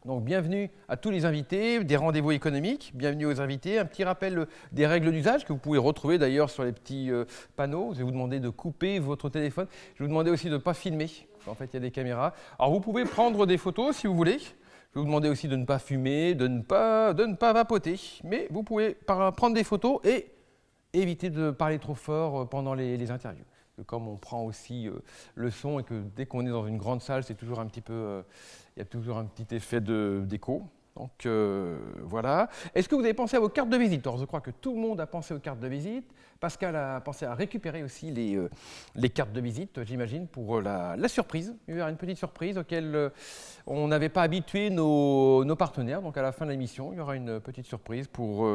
Donc bienvenue à tous les invités des rendez-vous économiques, bienvenue aux invités. Un petit rappel des règles d'usage que vous pouvez retrouver d'ailleurs sur les petits panneaux. Je vais vous demander de couper votre téléphone. Je vais vous demander aussi de ne pas filmer. En fait, il y a des caméras. Alors vous pouvez prendre des photos si vous voulez. Je vais vous demander aussi de ne pas fumer, de ne pas vapoter. Mais vous pouvez prendre des photos et éviter de parler trop fort pendant les interviews. Comme on prend aussi le son et que dès qu'on est dans une grande salle, c'est toujours un petit peu, il y a toujours un petit effet d'écho. Donc voilà. Est-ce que vous avez pensé à vos cartes de visite? Alors je crois que tout le monde a pensé aux cartes de visite. Pascal a pensé à récupérer aussi les cartes de visite, j'imagine, pour la surprise. Il y aura une petite surprise auquel on n'avait pas habitué nos partenaires. Donc à la fin de l'émission, il y aura une petite surprise pour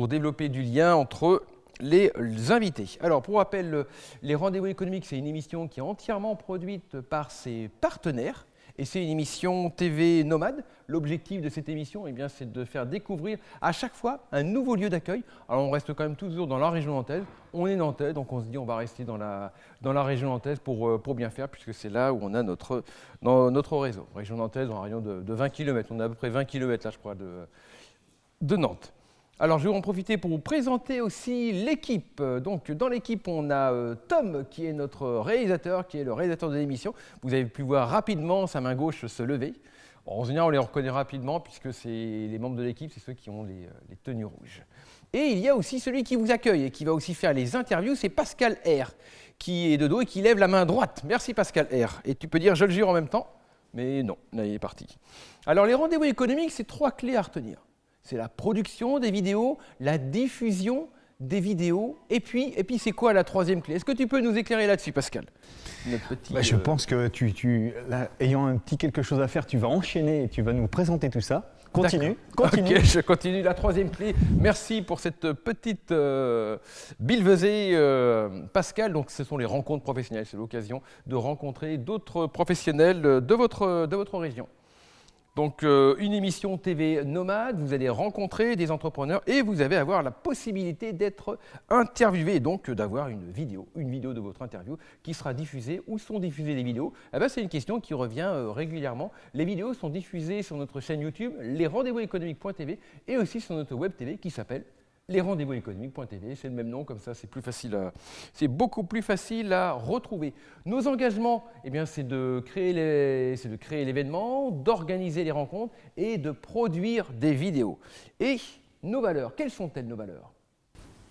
développer du lien entre les invités. Alors, pour rappel, les rendez-vous économiques, c'est une émission qui est entièrement produite par ses partenaires et c'est une émission TV nomade. L'objectif de cette émission, eh bien, c'est de faire découvrir à chaque fois un nouveau lieu d'accueil. Alors, on reste quand même toujours dans la région nantaise. On est nantais, donc on se dit on va rester dans la région nantaise pour bien faire, puisque c'est là où on a notre réseau. Région nantaise, en rayon de 20 km. On a à peu près 20 km, là, je crois, de Nantes. Alors, je vais en profiter pour vous présenter aussi l'équipe. Donc, dans l'équipe, on a Tom, qui est notre réalisateur, qui est le réalisateur de l'émission. Vous avez pu voir rapidement sa main gauche se lever. Bon, en général, on les reconnaît rapidement, puisque c'est les membres de l'équipe, c'est ceux qui ont les tenues rouges. Et il y a aussi celui qui vous accueille et qui va aussi faire les interviews, c'est Pascal R, qui est de dos et qui lève la main droite. Merci Pascal R. Et tu peux dire « je le jure » en même temps, mais non, là, il est parti. Alors, les rendez-vous économiques, c'est 3 clés à retenir. C'est la production des vidéos, la diffusion des vidéos, et puis c'est quoi la 3e clé? Est-ce que tu peux nous éclairer là-dessus, Pascal? Je pense que là, ayant un petit quelque chose à faire, tu vas enchaîner et tu vas nous présenter tout ça. Continue. Ok, je continue. La 3e clé. Merci pour cette petite billevesée, Pascal. Donc, ce sont les rencontres professionnelles. C'est l'occasion de rencontrer d'autres professionnels de votre région. Donc, une émission TV nomade, vous allez rencontrer des entrepreneurs et vous allez avoir la possibilité d'être interviewé et donc d'avoir une vidéo de votre interview qui sera diffusée. Où sont diffusées les vidéos? C'est une question qui revient régulièrement. Les vidéos sont diffusées sur notre chaîne YouTube, lesrendez-vous-économiques.tv et aussi sur notre web TV qui s'appelle lesrendez-vous-économiques.tv, c'est le même nom, comme ça c'est beaucoup plus facile à retrouver. Nos engagements, eh bien, c'est de créer l'événement, d'organiser les rencontres et de produire des vidéos. Et nos valeurs, quelles sont-elles nos valeurs?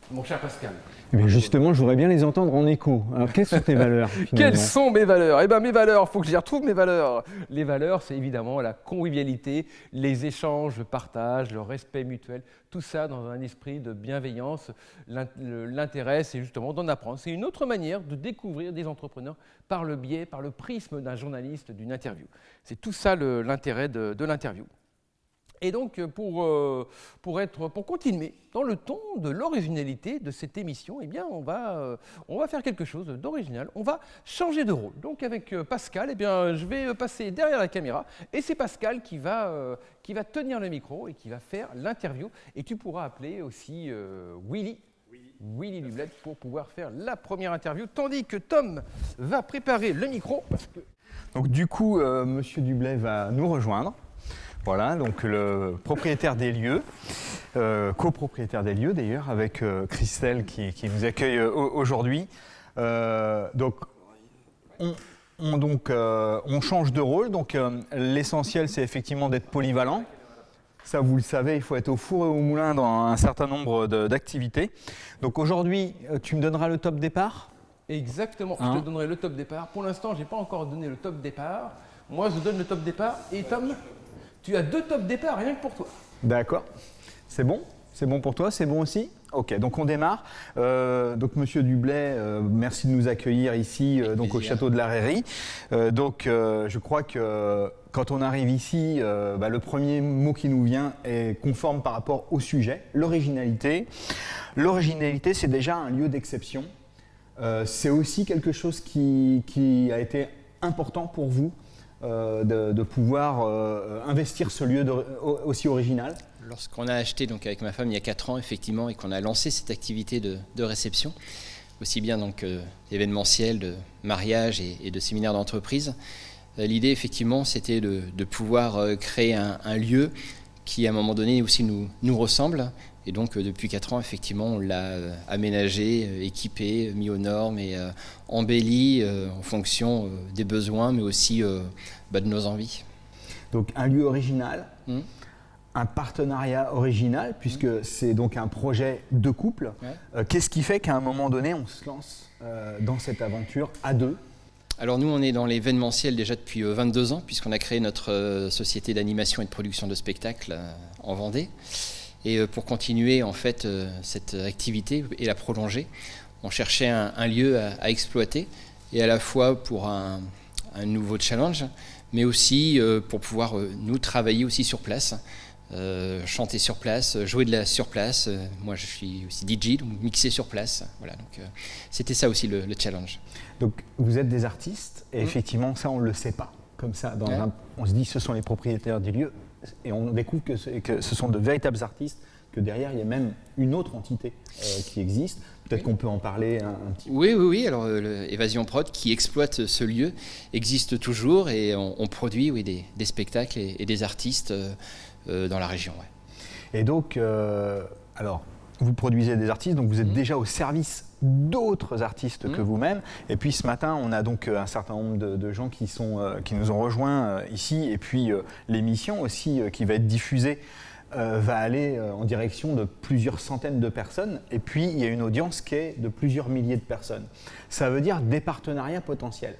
Mon cher Pascal. Mais justement, je voudrais bien les entendre en écho. Alors, quelles sont tes valeurs finalement? Quelles sont mes valeurs? Eh bien, mes valeurs, il faut que j'y retrouve mes valeurs. Les valeurs, c'est évidemment la convivialité, les échanges, le partage, le respect mutuel, tout ça dans un esprit de bienveillance. L'intérêt, c'est justement d'en apprendre. C'est une autre manière de découvrir des entrepreneurs par le prisme d'un journaliste, d'une interview. C'est tout ça l'intérêt de l'interview. Et donc, pour continuer dans le ton de l'originalité de cette émission, eh bien, on va faire quelque chose d'original. On va changer de rôle. Donc, avec Pascal, eh bien, je vais passer derrière la caméra et c'est Pascal qui va tenir le micro et qui va faire l'interview. Et tu pourras appeler aussi Willy Dublet pour pouvoir faire la première interview, tandis que Tom va préparer le micro. Donc, du coup, Monsieur Dublet va nous rejoindre. Voilà, donc le propriétaire des lieux, copropriétaire des lieux d'ailleurs, avec Christelle qui nous accueille aujourd'hui. Donc, on change de rôle. Donc, l'essentiel, c'est effectivement d'être polyvalent. Ça, vous le savez, il faut être au four et au moulin dans un certain nombre d'activités. Donc, aujourd'hui, tu me donneras le top départ? Exactement, je te donnerai le top départ. Pour l'instant, je n'ai pas encore donné le top départ. Moi, je donne le top départ. Et Tom, tu as 2 top départ rien que pour toi. D'accord. C'est bon? C'est bon pour toi? C'est bon aussi? Ok, donc on démarre. Donc Monsieur Dublet, merci de nous accueillir ici donc au château de la Rairie. Je crois que quand on arrive ici, le premier mot qui nous vient est conforme par rapport au sujet, l'originalité. L'originalité, c'est déjà un lieu d'exception. C'est aussi quelque chose qui a été important pour vous. De pouvoir investir ce lieu aussi original. Lorsqu'on a acheté donc, avec ma femme il y a 4 ans effectivement et qu'on a lancé cette activité de réception, aussi bien donc événementielle, de mariage et de séminaire d'entreprise, L'idée, effectivement, c'était de pouvoir créer un lieu qui, à un moment donné, aussi nous ressemble. Et donc, depuis 4 ans, effectivement, on l'a aménagé, équipé, mis aux normes et embelli en fonction des besoins, mais aussi de nos envies. Donc, un lieu original, un partenariat original, puisque c'est donc un projet de couple. Ouais. Qu'est-ce qui fait qu'à un moment donné, on se lance dans cette aventure à deux? Alors nous, on est dans l'événementiel déjà depuis 22 ans, puisqu'on a créé notre société d'animation et de production de spectacles en Vendée. Et pour continuer en fait cette activité et la prolonger, on cherchait un lieu à exploiter, et à la fois pour un nouveau challenge, mais aussi pour pouvoir nous travailler aussi sur place, chanter sur place, jouer sur place. Moi, je suis aussi DJ, donc mixer sur place. Voilà, donc c'était ça aussi le challenge. Donc vous êtes des artistes, et effectivement, ça, on ne le sait pas. Comme ça, on se dit ce sont les propriétaires du lieu, et on découvre que ce sont de véritables artistes, que derrière, il y a même une autre entité qui existe. Peut-être qu'on peut en parler un petit peu. Oui. Alors, Évasion Prod, qui exploite ce lieu, existe toujours, et on produit des spectacles et des artistes dans la région. Ouais. Et donc, alors, vous produisez des artistes, donc vous êtes déjà au service d'autres artistes que vous-même. Et puis ce matin, on a donc un certain nombre de gens qui nous ont rejoints ici. Et puis l'émission aussi qui va être diffusée va aller en direction de plusieurs centaines de personnes. Et puis il y a une audience qui est de plusieurs milliers de personnes. Ça veut dire des partenariats potentiels.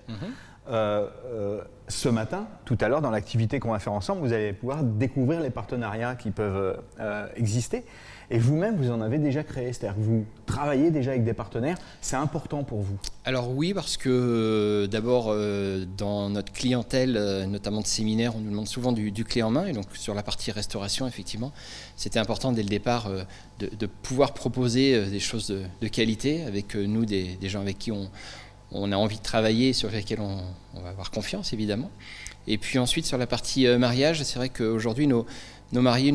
Ce matin, tout à l'heure, dans l'activité qu'on va faire ensemble, vous allez pouvoir découvrir les partenariats qui peuvent exister. Et vous-même, vous en avez déjà créé, c'est-à-dire que vous travaillez déjà avec des partenaires, c'est important pour vous? Alors oui, parce que d'abord, dans notre clientèle, notamment de séminaires, on nous demande souvent du clé en main, et donc sur la partie restauration, effectivement, c'était important dès le départ de pouvoir proposer des choses de qualité, avec nous, des gens avec qui on a envie de travailler, sur lesquels on va avoir confiance, évidemment. Et puis ensuite, sur la partie mariage, c'est vrai qu'aujourd'hui, nos mariés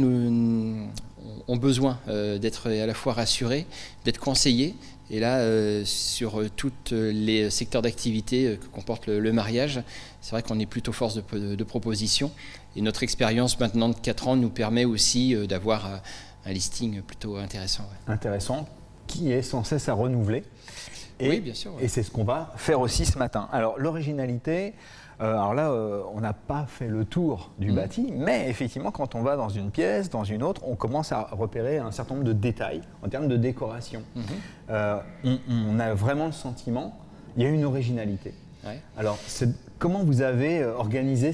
ont besoin d'être à la fois rassurés, d'être conseillés. Et là, sur tous les secteurs d'activité que comporte le mariage, c'est vrai qu'on est plutôt force de proposition. Et notre expérience maintenant de 4 ans nous permet aussi d'avoir un listing plutôt intéressant. Ouais. Intéressant, qui est sans cesse à renouveler. Oui, bien sûr. Ouais. Et c'est ce qu'on va faire aussi ce matin. Alors, l'originalité, alors là, on n'a pas fait le tour du bâti, mais effectivement, quand on va dans une pièce, dans une autre, on commence à repérer un certain nombre de détails en termes de décoration. On a vraiment le sentiment, il y a une originalité. Ouais. Alors, comment vous avez organisé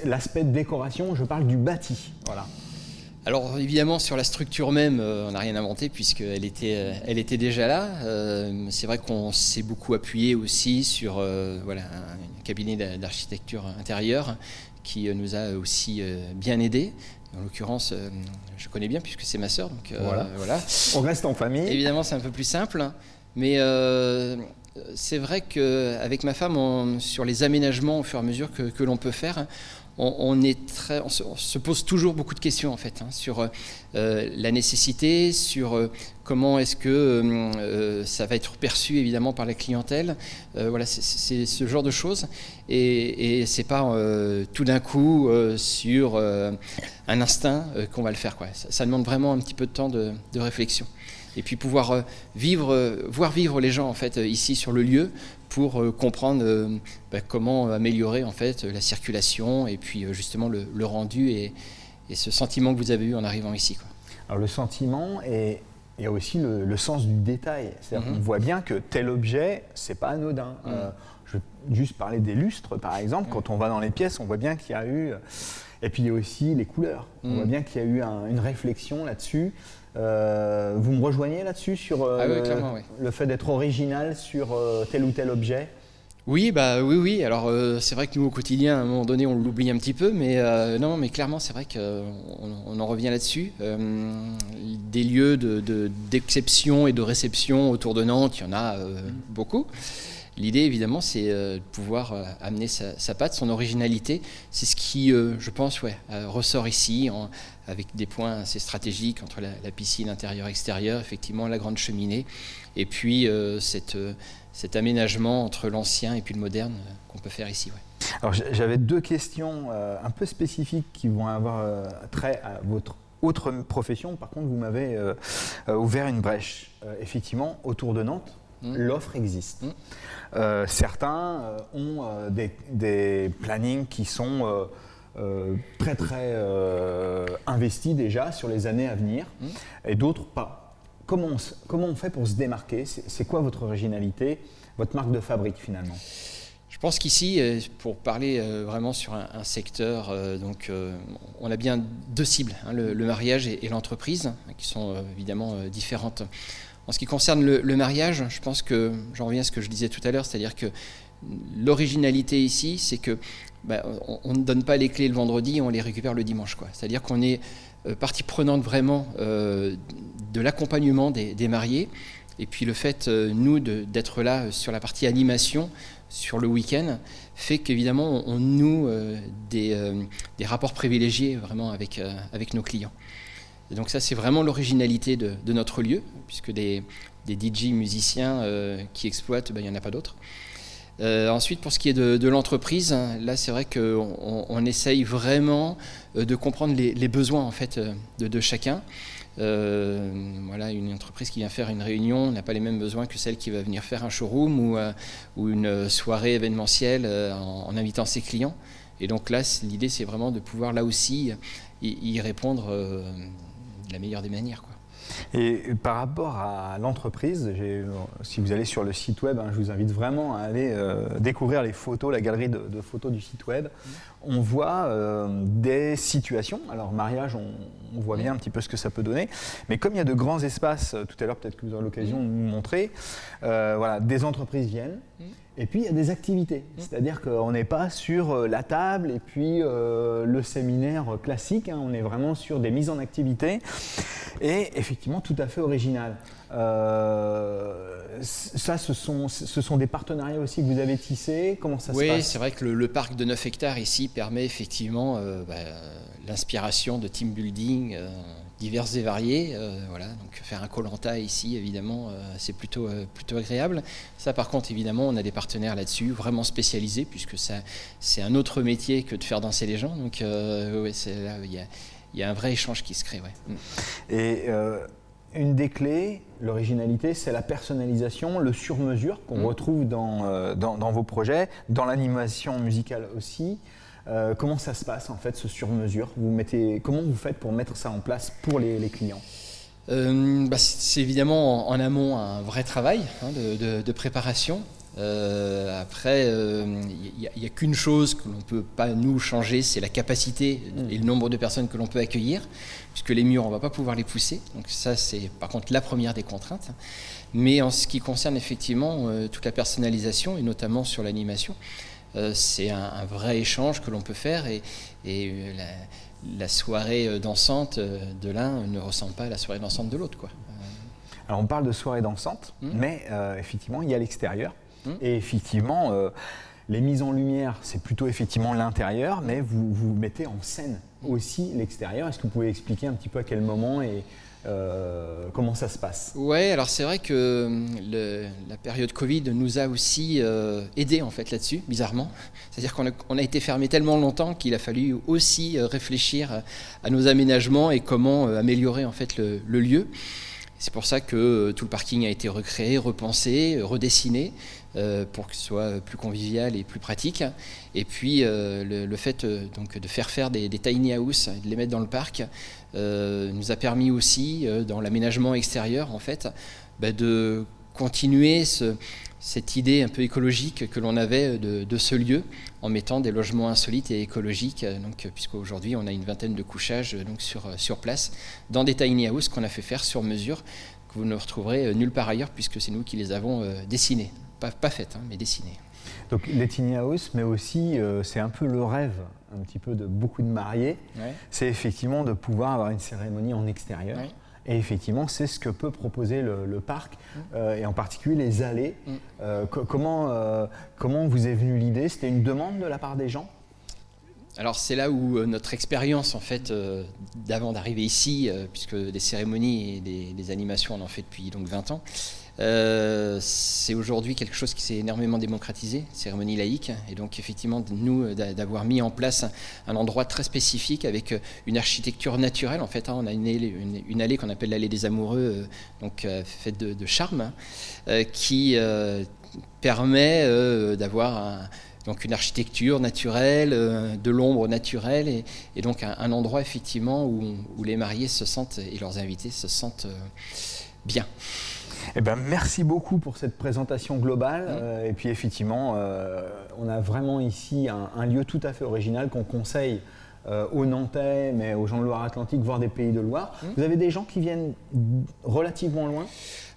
l'aspect de décoration? Je parle du bâti. Voilà. Alors évidemment, sur la structure même, on n'a rien inventé puisqu'elle était déjà là. C'est vrai qu'on s'est beaucoup appuyé aussi sur un cabinet d'architecture intérieure qui nous a aussi bien aidés. En l'occurrence, je connais bien puisque c'est ma sœur. Donc, voilà. On reste en famille. Évidemment, c'est un peu plus simple. Mais c'est vrai qu'avec ma femme, sur les aménagements au fur et à mesure que l'on peut faire, on se pose toujours beaucoup de questions en fait, sur la nécessité, sur comment est-ce que ça va être perçu évidemment par la clientèle. Voilà, c'est ce genre de choses, et c'est pas tout d'un coup sur un instinct qu'on va le faire, quoi. Ça demande vraiment un petit peu de temps de réflexion. Et puis pouvoir voir vivre les gens en fait ici sur le lieu pour comprendre comment améliorer en fait la circulation et puis justement le rendu et ce sentiment que vous avez eu en arrivant ici, quoi. Alors le sentiment et il y a aussi le sens du détail. C'est-à-dire qu'on voit bien que tel objet, c'est pas anodin. Je vais juste parler des lustres par exemple. Quand on va dans les pièces, on voit bien qu'il y a eu... Et puis il y a aussi les couleurs. On voit bien qu'il y a eu une réflexion là-dessus. Vous me rejoignez là-dessus sur le fait d'être original sur tel ou tel objet? Oui, oui. Alors c'est vrai que nous au quotidien, à un moment donné, on l'oublie un petit peu, mais non, mais clairement, c'est vrai qu'on en revient là-dessus. Des lieux d'exception et de réception autour de Nantes, il y en a beaucoup. L'idée, évidemment, c'est de pouvoir amener sa patte, son originalité. C'est ce qui, je pense, ressort ici, avec des points assez stratégiques entre la piscine intérieure-extérieure, effectivement, la grande cheminée, et puis cette cet aménagement entre l'ancien et puis le moderne qu'on peut faire ici. Ouais. Alors j'avais 2 questions un peu spécifiques qui vont avoir trait à votre autre profession. Par contre, vous m'avez ouvert une brèche. Effectivement, autour de Nantes, l'offre existe. Certains ont des plannings qui sont très investis déjà sur les années à venir, et d'autres pas. Comment on fait pour se démarquer? C'est quoi votre originalité, votre marque de fabrique finalement? Je pense qu'ici, pour parler vraiment sur un secteur, on a bien 2 cibles, hein, le mariage et l'entreprise, qui sont évidemment différentes. En ce qui concerne le mariage, je pense que, j'en reviens à ce que je disais tout à l'heure, c'est-à-dire que l'originalité ici, c'est que on ne donne pas les clés le vendredi, on les récupère le dimanche, quoi. C'est-à-dire qu'on est partie prenante vraiment de l'accompagnement des mariés, et puis le fait, nous, d'être là sur la partie animation, sur le week-end, fait qu'évidemment on noue des rapports privilégiés vraiment avec nos clients. Et donc ça, c'est vraiment l'originalité de notre lieu, puisque des DJ musiciens qui exploitent, il n'y en a pas d'autres. Ensuite, pour ce qui est de l'entreprise, là c'est vrai qu'on essaye vraiment de comprendre les besoins en fait de chacun. Voilà, une entreprise qui vient faire une réunion n'a pas les mêmes besoins que celle qui va venir faire un showroom ou une soirée événementielle en invitant ses clients. Et donc là, l'idée c'est vraiment de pouvoir là aussi y répondre de la meilleure des manières, quoi. Et par rapport à l'entreprise, si vous allez sur le site web, je vous invite vraiment à aller découvrir les photos, la galerie de photos du site web. On voit des situations. Alors mariage, on voit bien un petit peu ce que ça peut donner. Mais comme il y a de grands espaces, tout à l'heure peut-être que vous aurez l'occasion de nous montrer, voilà, des entreprises viennent. Et puis il y a des activités, c'est-à-dire qu'on n'est pas sur la table et puis le séminaire classique, on est vraiment sur des mises en activité et effectivement tout à fait original. Ça, ce sont des partenariats aussi que vous avez tissés. Comment ça se passe? Oui, c'est vrai que le parc de 9 hectares ici permet effectivement l'inspiration de team building divers et variés. Voilà, donc faire un Koh-Lanta ici, évidemment, c'est plutôt agréable. Ça, par contre, évidemment, on a des partenaires là-dessus, vraiment spécialisés, puisque c'est un autre métier que de faire danser les gens. Donc, ouais, là, il y a un vrai échange qui se crée. Ouais. Et une des clés, l'originalité, c'est la personnalisation, le sur-mesure qu'on retrouve dans vos projets, dans l'animation musicale aussi. Comment ça se passe en fait, ce sur-mesure? Comment vous faites pour mettre ça en place pour les clients? C'est évidemment en amont un vrai travail de préparation. Après, il n'y a qu'une chose que l'on ne peut pas nous changer, c'est la capacité et le nombre de personnes que l'on peut accueillir, puisque les murs, on ne va pas pouvoir les pousser. Donc ça, c'est par contre la première des contraintes. Mais en ce qui concerne effectivement toute la personnalisation, et notamment sur l'animation, c'est un vrai échange que l'on peut faire et la soirée dansante de l'un ne ressemble pas à la soirée dansante de l'autre, quoi. Alors on parle de soirée dansante, mais effectivement il y a l'extérieur. Et effectivement, les mises en lumière, c'est plutôt effectivement l'intérieur, mais vous mettez en scène aussi l'extérieur. Est-ce que vous pouvez expliquer un petit peu à quel moment et comment ça se passe? Ouais, alors c'est vrai que la période Covid nous a aussi aidés en fait là-dessus, bizarrement. C'est-à-dire qu'on a été fermé tellement longtemps qu'il a fallu aussi réfléchir à nos aménagements et comment améliorer en fait le lieu. C'est pour ça que tout le parking a été recréé, repensé, redessiné pour que ce soit plus convivial et plus pratique. Et puis le fait donc, de faire des tiny house, de les mettre dans le parc, nous a permis aussi, dans l'aménagement extérieur, en fait, de continuer cette idée un peu écologique que l'on avait de ce lieu, en mettant des logements insolites et écologiques, puisqu'aujourd'hui on a une vingtaine de couchages donc, sur place, dans des tiny house qu'on a fait faire sur mesure, que vous ne retrouverez nulle part ailleurs, puisque c'est nous qui les avons dessinés. Pas faites, mais dessinées. Donc les tiny house, mais aussi c'est un peu le rêve un petit peu de beaucoup de mariés, c'est effectivement de pouvoir avoir une cérémonie en extérieur. Ouais. Et effectivement, c'est ce que peut proposer le parc, et en particulier les allées. Comment vous est venue l'idée? C'était une demande de la part des gens? Alors c'est là où notre expérience en fait d'avant d'arriver ici, puisque des cérémonies et des animations on en fait depuis donc 20 ans, C'est aujourd'hui quelque chose qui s'est énormément démocratisé, cérémonie laïque, et donc effectivement nous d'avoir mis en place un endroit très spécifique avec une architecture naturelle. En fait, on a une allée qu'on appelle l'allée des amoureux, donc faite de charme, qui permet d'avoir donc une architecture naturelle, de l'ombre naturelle, et donc un endroit effectivement où les mariés se sentent et leurs invités se sentent bien. Eh ben, merci beaucoup pour cette présentation globale. Et puis effectivement, on a vraiment ici un lieu tout à fait original qu'on conseille aux Nantais, mais aux gens de Loire-Atlantique, voire des Pays de Loire. Vous avez des gens qui viennent relativement loin?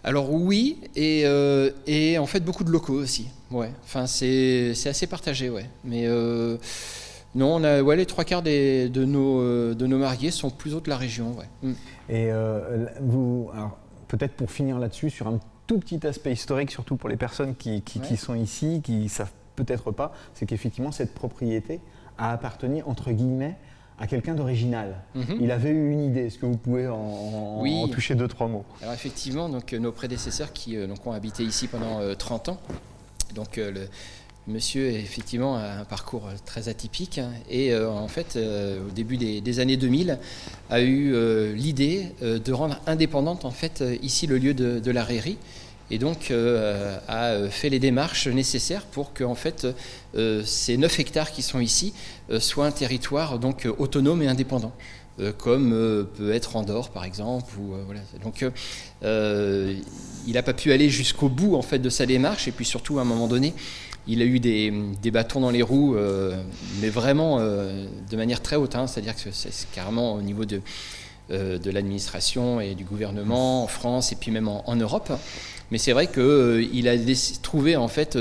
Alors oui, et en fait beaucoup de locaux aussi. Ouais. Enfin, c'est assez partagé, ouais. Mais non, on a, les 3/4 de nos mariés sont plutôt de la région, ouais. Et vous, alors, peut-être pour finir là-dessus, sur un tout petit aspect historique, surtout pour les personnes qui sont ici, qui ne savent peut-être pas, c'est qu'effectivement cette propriété a appartenu, entre guillemets, à quelqu'un d'original. Il avait eu une idée. Est-ce que vous pouvez en toucher 2-3 mots? Alors effectivement, donc, nos prédécesseurs qui ont habité ici pendant 30 ans, donc le monsieur effectivement a un parcours très atypique, et en fait au début des années 2000 a eu l'idée de rendre indépendante en fait ici le lieu de la rairie. Et donc a fait les démarches nécessaires pour que en fait, ces 9 hectares qui sont ici soient un territoire donc, autonome et indépendant, comme peut être Andorre par exemple. Voilà. Donc il n'a pas pu aller jusqu'au bout en fait, de sa démarche, et puis surtout à un moment donné, il a eu des bâtons dans les roues, mais vraiment de manière très haute, hein, c'est-à-dire que c'est carrément au niveau de l'administration et du gouvernement en France et puis même en Europe. Mais c'est vrai qu'il a trouvé en fait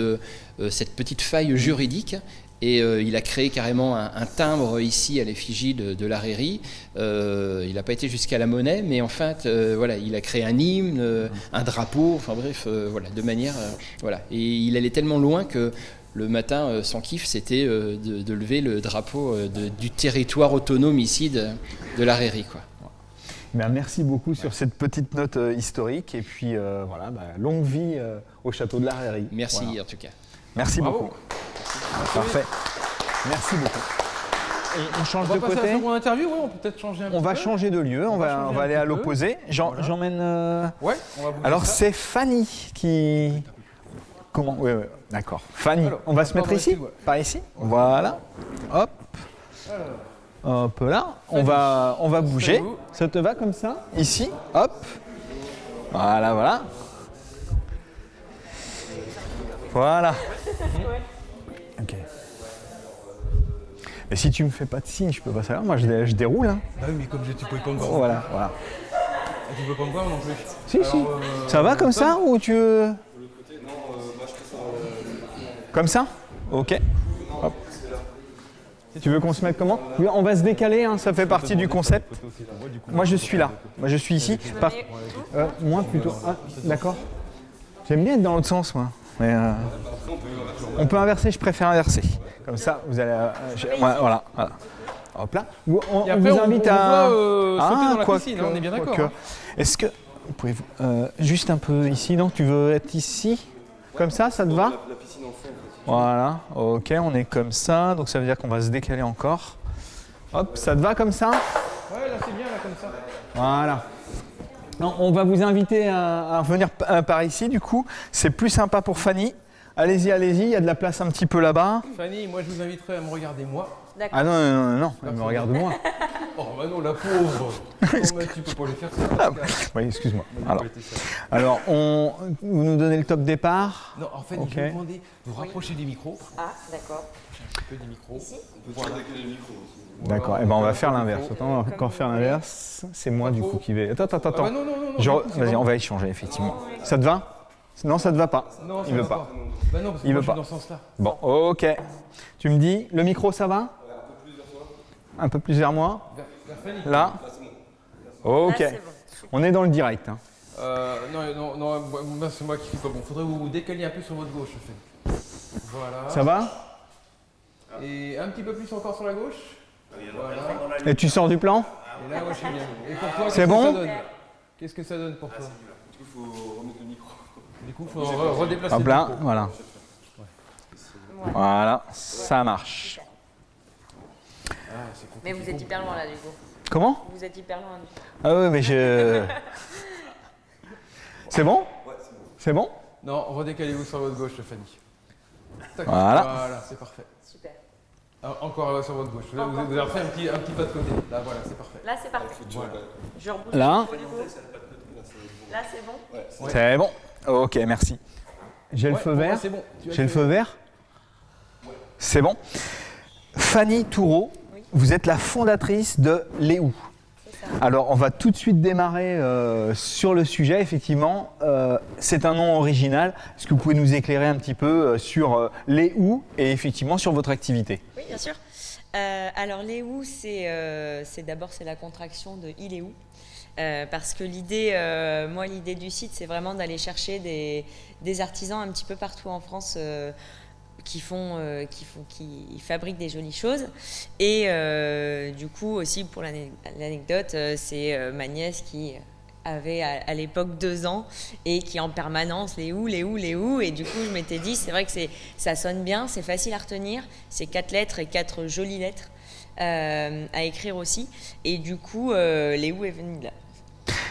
cette petite faille juridique, et il a créé carrément un timbre ici à l'effigie de la rairie. Il n'a pas été jusqu'à la monnaie, mais en fait voilà, il a créé un hymne, un drapeau, enfin bref, voilà, de manière voilà. Et il allait tellement loin que le matin, son kiff, c'était de lever le drapeau du territoire autonome ici de la rairie, quoi. Ben, merci beaucoup sur cette petite note historique, et puis voilà, longue vie au château de la Rairie. Merci voilà. en tout cas. Merci beaucoup. Parfait. Merci beaucoup. On change de côté. On va passer à la seconde interview, ouais, on peut peut-être changer un petit peu. On va changer de lieu, on va aller à l'opposé. J'emmène. Ouais, on va bouger. Alors ça. c'est Fanny qui. Comment? Oui, d'accord. Fanny, alors, on va se mettre ici, par ici. Voilà. Hop. Hop là, on va bouger. Ça te va comme ça? Ici, hop. Voilà, voilà. Voilà. Ok. Et si tu me fais pas de signe, je peux pas savoir. Moi, je déroule. Hein. Ah oui, mais comme tu pouvais pas me voir. Voilà, voilà. Tu peux pas me voir non plus. Si, alors, si. Ça va comme ça ou tu veux? Comme ça? Ok. Hop. Tu veux qu'on se mette comment? On va se décaler, hein, ça fait partie du concept. Moi je suis là, moi je suis ici. Moi plutôt. Ah, d'accord. J'aime bien être dans l'autre sens, moi. Mais, on peut inverser, je préfère inverser. Comme ça, vous allez. Voilà. Hop là. On vous invite à. Sauter dans la piscine, on est bien d'accord. Hein. Est-ce que. Pouvez-vous. Juste un peu ici, non? Tu veux être ici? Comme ça te va? La piscine en fond. Voilà, ok, on est comme ça, donc ça veut dire qu'on va se décaler encore. Hop, ça te va comme ça? Ouais, là c'est bien, là comme ça. Voilà. Non, on va vous inviter à revenir par ici, du coup. C'est plus sympa pour Fanny. Allez-y, il y a de la place un petit peu là-bas. Fanny, moi je vous inviterai à me regarder moi. Ah non, elle me regarde moi. Oh bah non, la pauvre. Tu peux pas lui faire ça. Oui, excuse-moi. Alors vous nous donnez le top départ. Non, en fait, je vais vous demander de vous rapprocher des micros. Ah, d'accord. Un petit peu des micros. Ici? On peut toujours décaler le micro aussi. D'accord, et ben on va faire l'inverse. Autant on va encore faire l'inverse. C'est moi du coup qui vais. Attends. Ah bah non. Vas-y, on va échanger effectivement. Ça te va? Non, ça te va pas. Non, ça il veut va pas. Bah non, parce que il moi, veut je pas. suis dans ce sens-là. Bon, ok. Tu me dis, le micro, ça va? Un peu plus vers moi. Vers Fanny. Là. Ok. Là, c'est bon. On est dans le direct. Hein. Non, moi, c'est moi qui suis pas bon. Faudrait vous décaler un peu sur votre gauche, Fanny. Voilà. Ça va? Et un petit peu plus encore sur la gauche. Voilà. Et tu sors du plan? Et là, moi, je suis bien. Et pour toi, C'est bon? Qu'est-ce que ça donne pour toi? Du coup, il faut remettre le micro. Du coup, il faut redéplacer Hop le là, micro. voilà. Voilà, ça marche. Mais vous êtes hyper loin là du coup. Comment? Vous êtes hyper loin. Ah oui, mais je... C'est bon? C'est bon? Non, redécalez-vous sur votre gauche, Fanny. Tac. Voilà. Voilà, c'est parfait. Super. Alors, encore sur votre gauche. Vous avez refait un petit pas de côté. Là, voilà, c'est parfait. Là c'est parfait. Voilà. Je rebouge. Là. Du coup. Là c'est bon. Ouais. C'est bon. Ok, merci. J'ai le Ouais, feu pour moi, vert. c'est bon. Tu as J'ai le feu vert. C'est bon. Fanny Toureau, vous êtes la fondatrice de Léou. C'est ça. Alors, on va tout de suite démarrer sur le sujet. Effectivement, c'est un nom original. Est-ce que vous pouvez nous éclairer un petit peu sur Léou et effectivement sur votre activité? Oui, bien sûr. Alors Léou, c'est d'abord c'est la contraction de Il est où parce que l'idée du site, c'est vraiment d'aller chercher des artisans un petit peu partout en France qui fabriquent des jolies choses. Et du coup aussi pour l'anecdote, c'est ma nièce qui avait à l'époque 2 ans et qui en permanence Léou. Et du coup je m'étais dit c'est vrai que ça sonne bien, c'est facile à retenir, c'est 4 lettres et 4 jolies lettres à écrire aussi. Et du coup Léou est venu de là.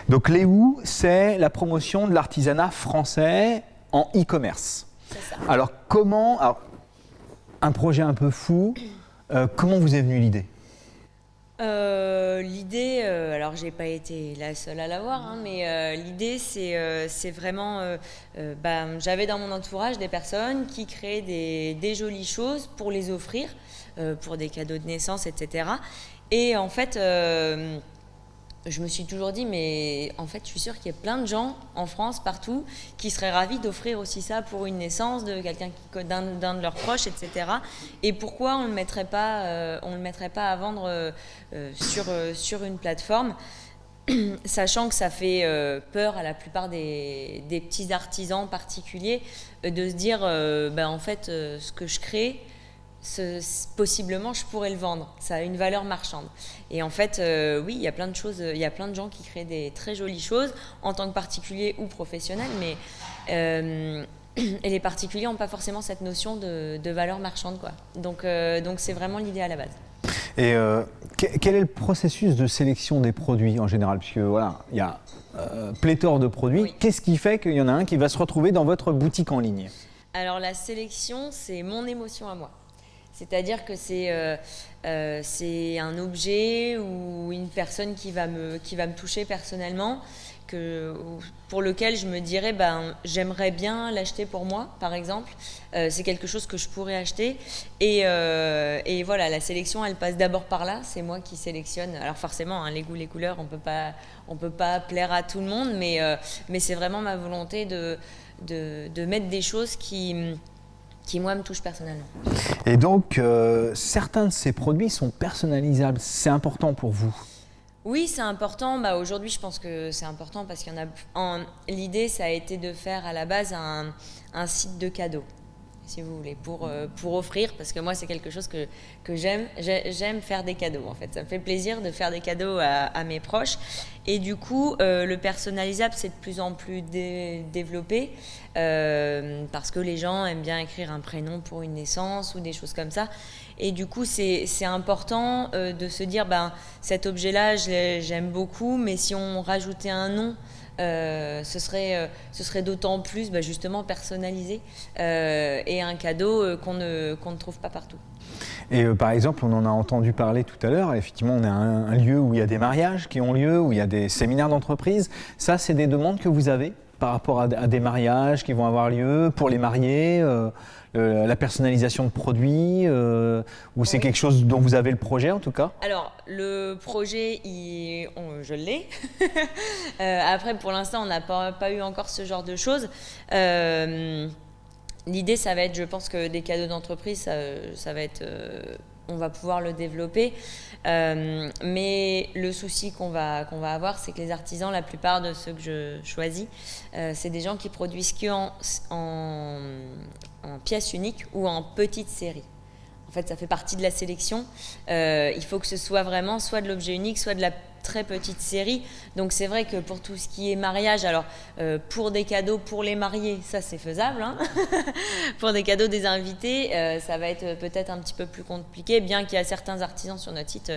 Donc Léou, c'est la promotion de l'artisanat français en e-commerce. C'est ça. Alors un projet un peu fou, comment vous est venue l'idée? L'idée, alors j'ai pas été la seule à l'avoir, hein, mais l'idée c'est vraiment, j'avais dans mon entourage des personnes qui créaient des jolies choses pour les offrir, pour des cadeaux de naissance, etc. Et en fait, je me suis toujours dit, mais en fait, je suis sûre qu'il y a plein de gens en France, partout, qui seraient ravis d'offrir aussi ça pour une naissance de quelqu'un, d'un de leurs proches, etc. Et pourquoi on ne le mettrait pas à vendre sur une plateforme, sachant que ça fait peur à la plupart des petits artisans particuliers de se dire, en fait, ce que je crée, possiblement je pourrais le vendre, ça a une valeur marchande. Et en fait oui, il y a plein de choses, il y a plein de gens qui créent des très jolies choses en tant que particulier ou professionnel, mais et les particuliers n'ont pas forcément cette notion de valeur marchande, quoi. Donc c'est vraiment l'idée à la base. Et quel est le processus de sélection des produits en général? Puisque voilà, il y a pléthore de produits. Oui. Qu'est-ce qui fait qu'il y en a un qui va se retrouver dans votre boutique en ligne? Alors la sélection, c'est mon émotion à moi. C'est-à-dire que c'est un objet ou une personne qui va me toucher personnellement, pour lequel je me dirais j'aimerais bien l'acheter pour moi, par exemple. C'est quelque chose que je pourrais acheter. Et voilà, la sélection, elle passe d'abord par là. C'est moi qui sélectionne. Alors forcément, hein, les goûts, les couleurs, on peut pas plaire à tout le monde, mais c'est vraiment ma volonté de mettre des choses qui moi me touchent personnellement. Et donc, certains de ces produits sont personnalisables. C'est important pour vous? Oui, c'est important. Aujourd'hui, je pense que c'est important parce qu'il y en a. L'idée, ça a été de faire à la base un site de cadeaux, si vous voulez, pour offrir, parce que moi, c'est quelque chose que j'aime. J'aime faire des cadeaux, en fait. Ça me fait plaisir de faire des cadeaux à mes proches. Et du coup, le personnalisable, c'est de plus en plus développé, parce que les gens aiment bien écrire un prénom pour une naissance ou des choses comme ça. Et du coup, c'est important de se dire, cet objet-là, j'aime beaucoup, mais si on rajoutait un nom, ce serait d'autant plus justement personnalisé et un cadeau qu'on ne trouve pas partout. Et par exemple, on en a entendu parler tout à l'heure, effectivement on a un lieu où il y a des mariages qui ont lieu, où il y a des séminaires d'entreprise. Ça, c'est des demandes que vous avez par rapport à des mariages qui vont avoir lieu pour les mariés, la personnalisation de produits, ou c'est quelque chose dont vous avez le projet en tout cas? Alors, le projet, je l'ai. Après, pour l'instant, on n'a pas eu encore ce genre de choses. L'idée, ça va être, je pense que des cadeaux d'entreprise, ça va être, on va pouvoir le développer. Mais le souci qu'on va avoir, c'est que les artisans, la plupart de ceux que je choisis, c'est des gens qui produisent en pièces uniques ou en petites séries. En fait, ça fait partie de la sélection. Il faut que ce soit vraiment soit de l'objet unique, soit de la très petite série. Donc c'est vrai que pour tout ce qui est mariage, alors pour des cadeaux pour les mariés, ça c'est faisable. Hein. Pour des cadeaux des invités, ça va être peut-être un petit peu plus compliqué, bien qu'il y a certains artisans sur notre site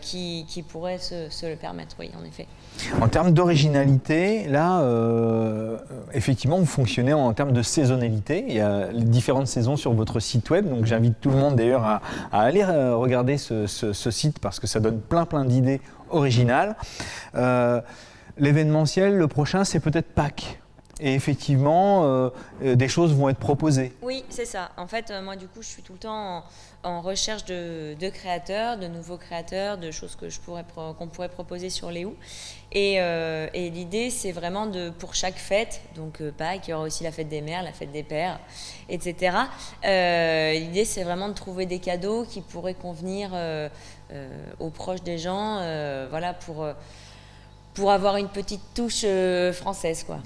qui pourraient se le permettre, oui, en effet. En termes d'originalité, là, effectivement, vous fonctionnez en termes de saisonnalité. Il y a les différentes saisons sur votre site web, donc j'invite tout le monde d'ailleurs à aller regarder ce site parce que ça donne plein d'idées originales. L'événementiel, le prochain, c'est peut-être Pâques. Et effectivement, des choses vont être proposées. Oui, c'est ça. En fait, moi, du coup, je suis tout le temps en recherche de créateurs, de nouveaux créateurs, de choses qu'on pourrait proposer sur les Houes. Et l'idée, c'est vraiment pour chaque fête, donc Pâques, il y aura aussi la fête des mères, la fête des pères, etc. L'idée, c'est vraiment de trouver des cadeaux qui pourraient convenir aux proches des gens, voilà, pour avoir une petite touche française, quoi.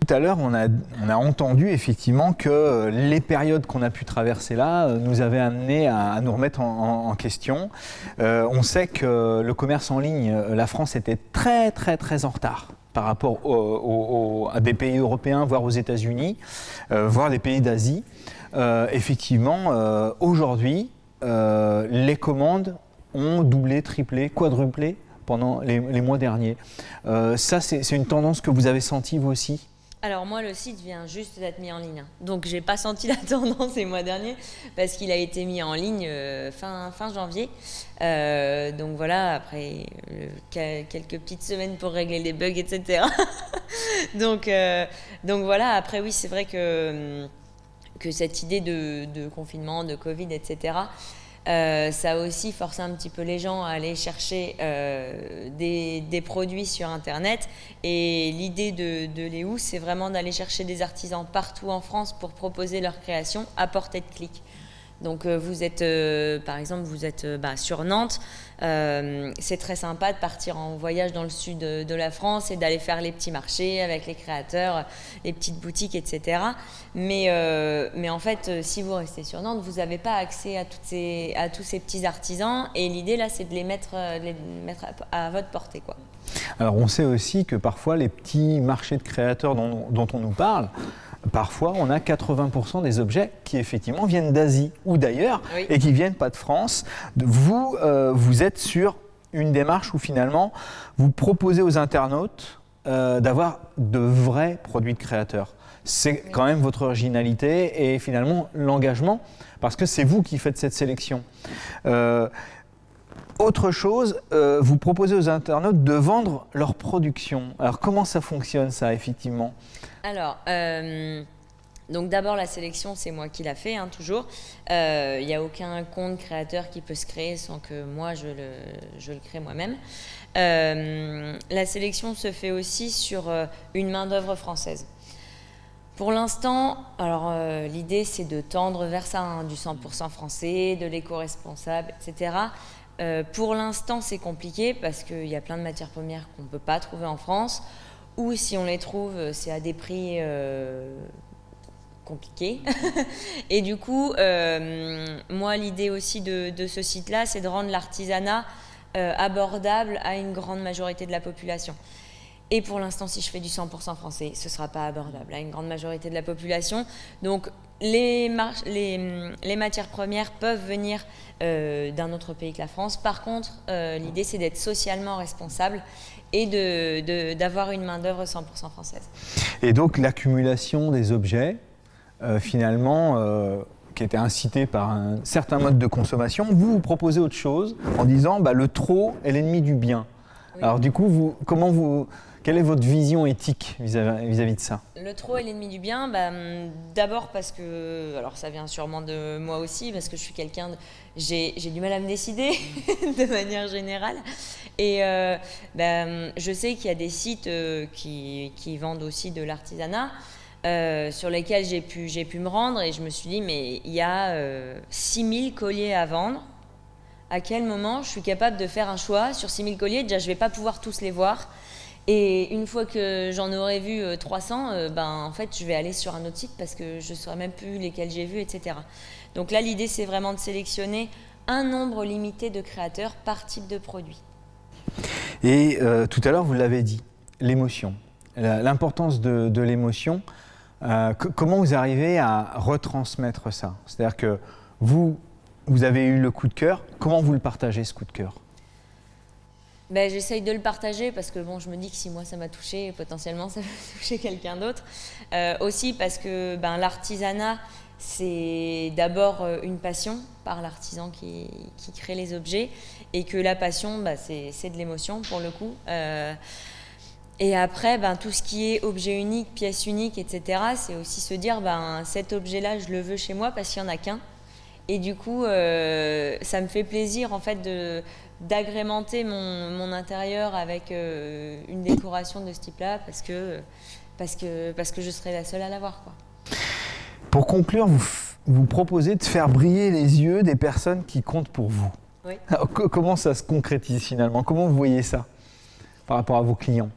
Tout à l'heure, on a entendu effectivement que les périodes qu'on a pu traverser là nous avaient amené à nous remettre en question. On sait que le commerce en ligne, la France était très en retard par rapport à des pays européens, voire aux États-Unis, voire les pays d'Asie. Effectivement, aujourd'hui, les commandes ont doublé, triplé, quadruplé pendant les mois derniers. Ça, c'est une tendance que vous avez sentie vous aussi ? Alors moi, le site vient juste d'être mis en ligne. Donc j'ai pas senti la tendance les mois derniers parce qu'il a été mis en ligne fin janvier. Donc voilà, après quelques petites semaines pour régler les bugs, etc. donc voilà, après oui, c'est vrai que cette idée de confinement, de Covid, etc., ça a aussi forcé un petit peu les gens à aller chercher des produits sur Internet. Et l'idée de les Houes, c'est vraiment d'aller chercher des artisans partout en France pour proposer leur création à portée de clic. Donc vous êtes, par exemple, sur Nantes. C'est très sympa de partir en voyage dans le sud de la France et d'aller faire les petits marchés avec les créateurs, les petites boutiques, etc. Mais en fait, si vous restez sur Nantes, vous n'avez pas accès à tous ces petits artisans. Et l'idée, là, c'est de les mettre à votre portée, quoi. Alors, on sait aussi que parfois, les petits marchés de créateurs dont on nous parle, parfois, on a 80% des objets qui, effectivement, viennent d'Asie ou d'ailleurs, oui, et qui ne viennent pas de France. Vous êtes sur une démarche où, finalement, vous proposez aux internautes d'avoir de vrais produits de créateurs. C'est quand même votre originalité et, finalement, l'engagement, parce que c'est vous qui faites cette sélection. Autre chose, vous proposez aux internautes de vendre leur production. Alors, comment ça fonctionne, ça, effectivement ? Alors, donc d'abord, la sélection, c'est moi qui l'a fait, hein, toujours. Il n'y a aucun compte créateur qui peut se créer sans que moi, je le crée moi-même. La sélection se fait aussi sur une main-d'œuvre française. Pour l'instant, alors l'idée, c'est de tendre vers ça, hein, du 100% français, de l'éco-responsable, etc. Pour l'instant, c'est compliqué parce qu'il y a plein de matières premières qu'on ne peut pas trouver en France, ou si on les trouve, c'est à des prix compliqués. Et du coup, moi, l'idée aussi de ce site-là, c'est de rendre l'artisanat abordable à une grande majorité de la population. Et pour l'instant, si je fais du 100% français, ce ne sera pas abordable à une grande majorité de la population. Donc, les matières premières peuvent venir d'un autre pays que la France. Par contre, l'idée, c'est d'être socialement responsable et d'avoir une main-d'œuvre 100% française. Et donc, l'accumulation des objets, finalement, qui était incitée par un certain mode de consommation, vous proposez autre chose en disant le trop est l'ennemi du bien. Oui. Alors, du coup, quelle est votre vision éthique vis-à-vis de ça ? Le trop est l'ennemi du bien, d'abord parce que, alors ça vient sûrement de moi aussi, parce que je suis j'ai du mal à me décider de manière générale. Et je sais qu'il y a des sites qui vendent aussi de l'artisanat, sur lesquels j'ai pu me rendre, et je me suis dit, mais il y a 6000 colliers à vendre. À quel moment je suis capable de faire un choix sur 6000 colliers ? Déjà, je ne vais pas pouvoir tous les voir. Et une fois que j'en aurai vu 300, en fait, je vais aller sur un autre site parce que je ne saurais même plus lesquels j'ai vus, etc. Donc là, l'idée, c'est vraiment de sélectionner un nombre limité de créateurs par type de produit. Et tout à l'heure, vous l'avez dit, l'émotion, l'importance de l'émotion. Comment vous arrivez à retransmettre ça? C'est-à-dire que vous avez eu le coup de cœur, comment vous le partagez, ce coup de cœur? Ben, j'essaye de le partager parce que bon, je me dis que si moi ça m'a touché, potentiellement ça va toucher quelqu'un d'autre. Aussi parce que ben, l'artisanat, c'est d'abord une passion par l'artisan qui crée les objets, et que la passion, ben, c'est de l'émotion pour le coup. Et après, ben, tout ce qui est objet unique, pièce unique, etc., c'est aussi se dire, ben, cet objet-là, je le veux chez moi parce qu'il n'y en a qu'un. Et du coup, ça me fait plaisir en fait d'agrémenter mon intérieur avec une décoration de ce type-là parce que je serai la seule à l'avoir, quoi. Pour conclure, vous proposez de faire briller les yeux des personnes qui comptent pour vous. Oui. Alors, comment ça se concrétise finalement? Comment vous voyez ça par rapport à vos clients?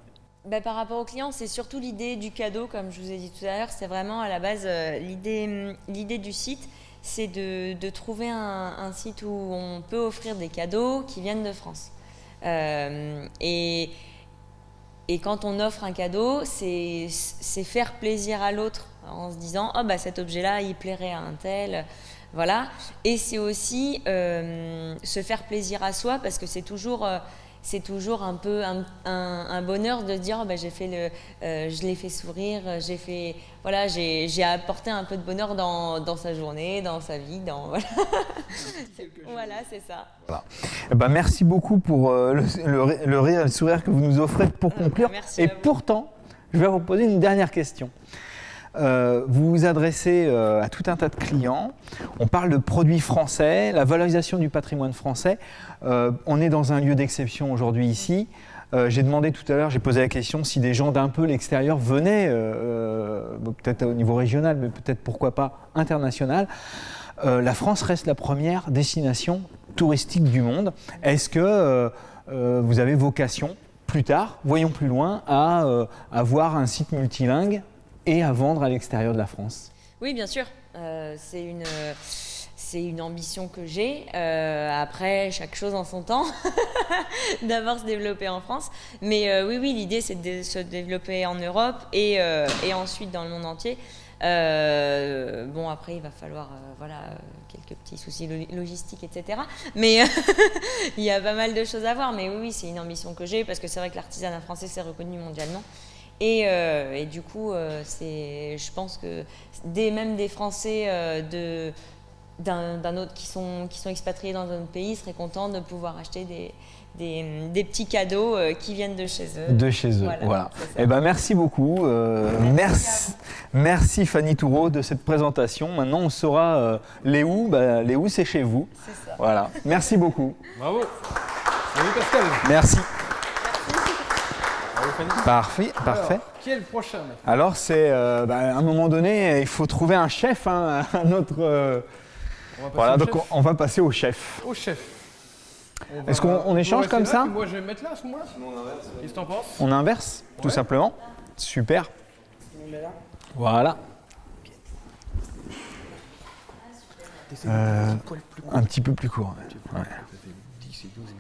Ben, par rapport aux clients, c'est surtout l'idée du cadeau, comme je vous ai dit tout à l'heure. C'est vraiment à la base l'idée du site. C'est de trouver un site où on peut offrir des cadeaux qui viennent de France. Et quand on offre un cadeau, c'est faire plaisir à l'autre en se disant « Oh, bah, cet objet-là, il plairait à un tel. » Voilà. Et c'est aussi se faire plaisir à soi parce que c'est toujours un peu un bonheur de se dire oh, bah, je l'ai fait sourire, j'ai apporté un peu de bonheur dans sa journée, dans sa vie, voilà, c'est ça. Voilà. Ben, merci beaucoup pour le rire et le sourire que vous nous offrez pour conclure. Merci et à vous. Pourtant, je vais vous poser une dernière question. Vous vous adressez à tout un tas de clients. On parle de produits français, la valorisation du patrimoine français. On est dans un lieu d'exception aujourd'hui ici. J'ai demandé tout à l'heure, j'ai posé la question si des gens d'un peu l'extérieur venaient, peut-être au niveau régional, mais peut-être pourquoi pas international. La France reste la première destination touristique du monde. Est-ce que vous avez vocation, plus tard, voyons plus loin, à avoir un site multilingue et à vendre à l'extérieur de la France? Oui, bien sûr. C'est une ambition que j'ai. Après, chaque chose en son temps. D'abord se développer en France. Mais oui, l'idée, c'est de se développer en Europe et ensuite dans le monde entier. Bon, après, il va falloir quelques petits soucis logistiques, etc. Mais il y a pas mal de choses à voir. Mais oui, c'est une ambition que j'ai parce que c'est vrai que l'artisanat français, c'est reconnu mondialement. Et du coup, je pense que même des Français d'un autre qui sont expatriés dans un autre pays seraient contents de pouvoir acheter des petits cadeaux qui viennent de chez eux. De chez eux, voilà. Eh ben, merci beaucoup. Merci Fanny Toureau de cette présentation. Maintenant, on saura les où. Les où, c'est chez vous. C'est ça. Voilà. Merci beaucoup. Bravo. Salut Pascal. Merci. Bravo Fanny. Parfait. Alors, qui est le prochain? Alors, c'est à un moment donné, il faut trouver un chef, hein, un autre. Voilà, donc on va passer au chef. Au chef. Est-ce qu'on échange comme ça? Moi, je vais me mettre là à ce moment-là. Qu'est-ce que t'en penses? On inverse, tout simplement. Super. Voilà. Un petit peu plus court. Ouais. 10 et 12 minutes.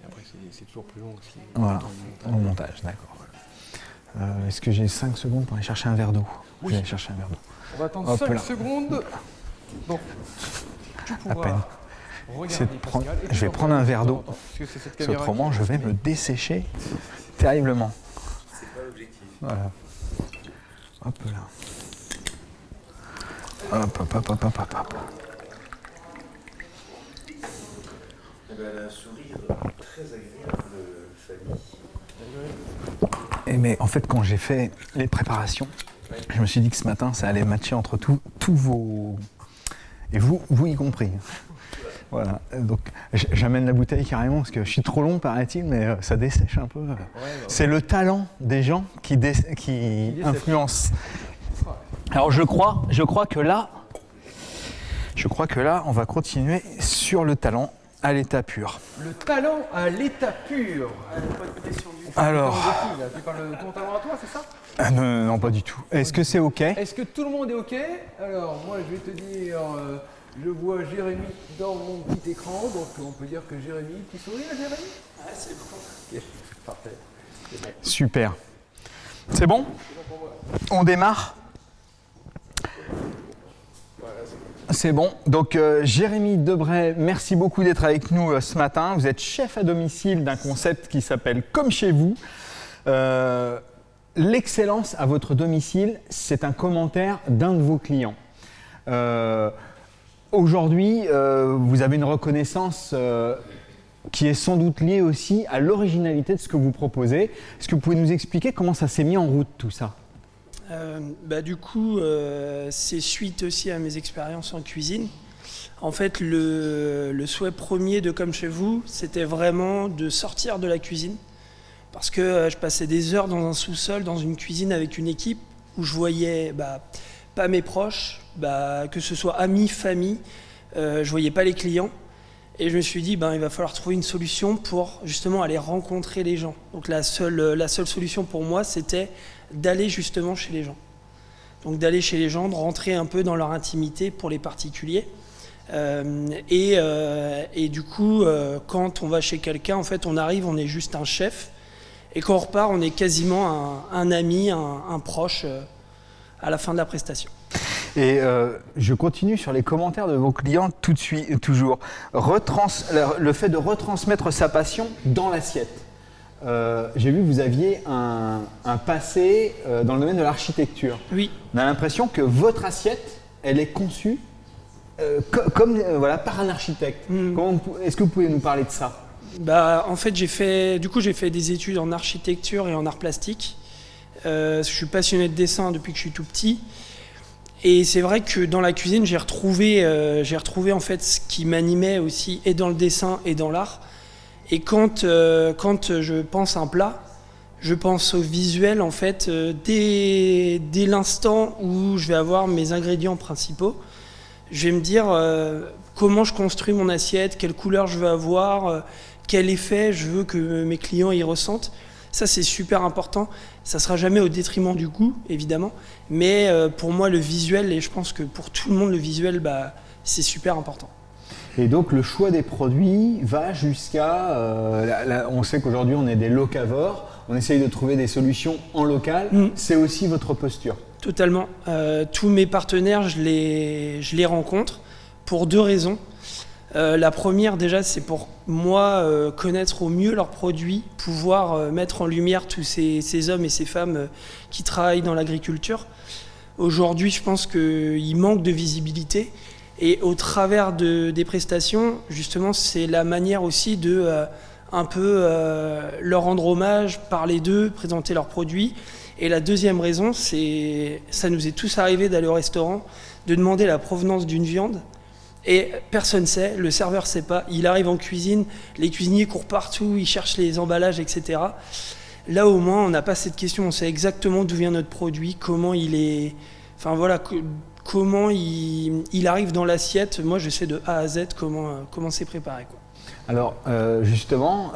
Et après, c'est toujours plus long aussi. Voilà, au montage, d'accord. Est-ce que j'ai 5 secondes pour aller chercher un verre d'eau? Oui. Je vais aller chercher un verre d'eau. On va attendre Hop 5 là. secondes. Donc, tu pourras peine. regarder C'est de prendre- Pascal, et je vais tu prendre un verre d'eau. Parce que c'est cette Parce caméra qu'autrement, qui- je vais me dessécher terriblement. C'est pas l'objectif. Voilà. Hop là. Hop. Elle a un sourire très agréable, Fanny. Et mais en fait, quand j'ai fait les préparations, je me suis dit que ce matin, ça allait matcher entre tous vos... Et vous y compris. Voilà. Donc, j'amène la bouteille carrément parce que je suis trop long, paraît-il, mais ça dessèche un peu. C'est le talent des gens qui influence. Alors, je crois que là, on va continuer sur le talent à l'état pur. Le talent à l'état pur. Alors, Tu parles de ton talent à toi, c'est ça? non, pas du tout. Est-ce que c'est OK? Est-ce que tout le monde est OK? Alors, moi, je vais te dire Je vois Jérémy dans mon petit écran, donc on peut dire que Jérémy, petit sourire, Jérémy? Ah, c'est bon. Ok, parfait. C'est bon. Super. C'est bon? On démarre? C'est bon. Donc, Jérémy Debray, merci beaucoup d'être avec nous ce matin. Vous êtes chef à domicile d'un concept qui s'appelle Comme chez vous. L'excellence à votre domicile, c'est un commentaire d'un de vos clients. Aujourd'hui, vous avez une reconnaissance qui est sans doute liée aussi à l'originalité de ce que vous proposez. Est-ce que vous pouvez nous expliquer comment ça s'est mis en route tout ça? Du coup, c'est suite aussi à mes expériences en cuisine. En fait, le souhait premier de Comme chez vous, c'était vraiment de sortir de la cuisine. Parce que je passais des heures dans un sous-sol, dans une cuisine avec une équipe où je voyais pas mes proches, que ce soit amis, famille, je voyais pas les clients. Et je me suis dit, il va falloir trouver une solution pour justement aller rencontrer les gens. Donc la seule solution pour moi, c'était d'aller justement chez les gens. Donc d'aller chez les gens, de rentrer un peu dans leur intimité pour les particuliers. Et du coup, quand on va chez quelqu'un, en fait, on arrive, on est juste un chef. Et quand on repart, on est quasiment un ami, un proche à la fin de la prestation. Et je continue sur les commentaires de vos clients tout de suite, toujours. Le fait de retransmettre sa passion dans l'assiette. J'ai vu que vous aviez un passé dans le domaine de l'architecture. Oui. On a l'impression que votre assiette, elle est conçue par un architecte. Est-ce que vous pouvez nous parler de ça? En fait, j'ai fait des études en architecture et en art plastique. Je suis passionné de dessin depuis que je suis tout petit. Et c'est vrai que dans la cuisine, j'ai retrouvé en fait ce qui m'animait aussi, et dans le dessin et dans l'art. Et quand je pense à un plat, je pense au visuel en fait dès l'instant où je vais avoir mes ingrédients principaux. Je vais me dire comment je construis mon assiette, quelle couleur je veux avoir, quel effet je veux que mes clients y ressentent. Ça, c'est super important. Ça ne sera jamais au détriment du goût, évidemment. Mais pour moi, le visuel, et je pense que pour tout le monde, le visuel, c'est super important. Et donc, le choix des produits va jusqu'à... on sait qu'aujourd'hui, on est des locavores. On essaye de trouver des solutions en local. C'est aussi votre posture. Totalement. Tous mes partenaires, je les rencontre pour deux raisons. La première, déjà, c'est pour moi connaître au mieux leurs produits, pouvoir mettre en lumière tous ces hommes et ces femmes qui travaillent dans l'agriculture. Aujourd'hui, je pense qu'il manque de visibilité. Et au travers des prestations, justement, c'est la manière aussi de un peu leur rendre hommage, parler d'eux, présenter leurs produits. Et la deuxième raison, c'est ça nous est tous arrivé d'aller au restaurant, de demander la provenance d'une viande. Et personne ne sait, le serveur ne sait pas, il arrive en cuisine, les cuisiniers courent partout, ils cherchent les emballages, etc. Là au moins on n'a pas cette question, on sait exactement d'où vient notre produit, comment il est... Enfin voilà, comment il arrive dans l'assiette. Moi je sais de A à Z comment c'est préparé, quoi. Alors justement,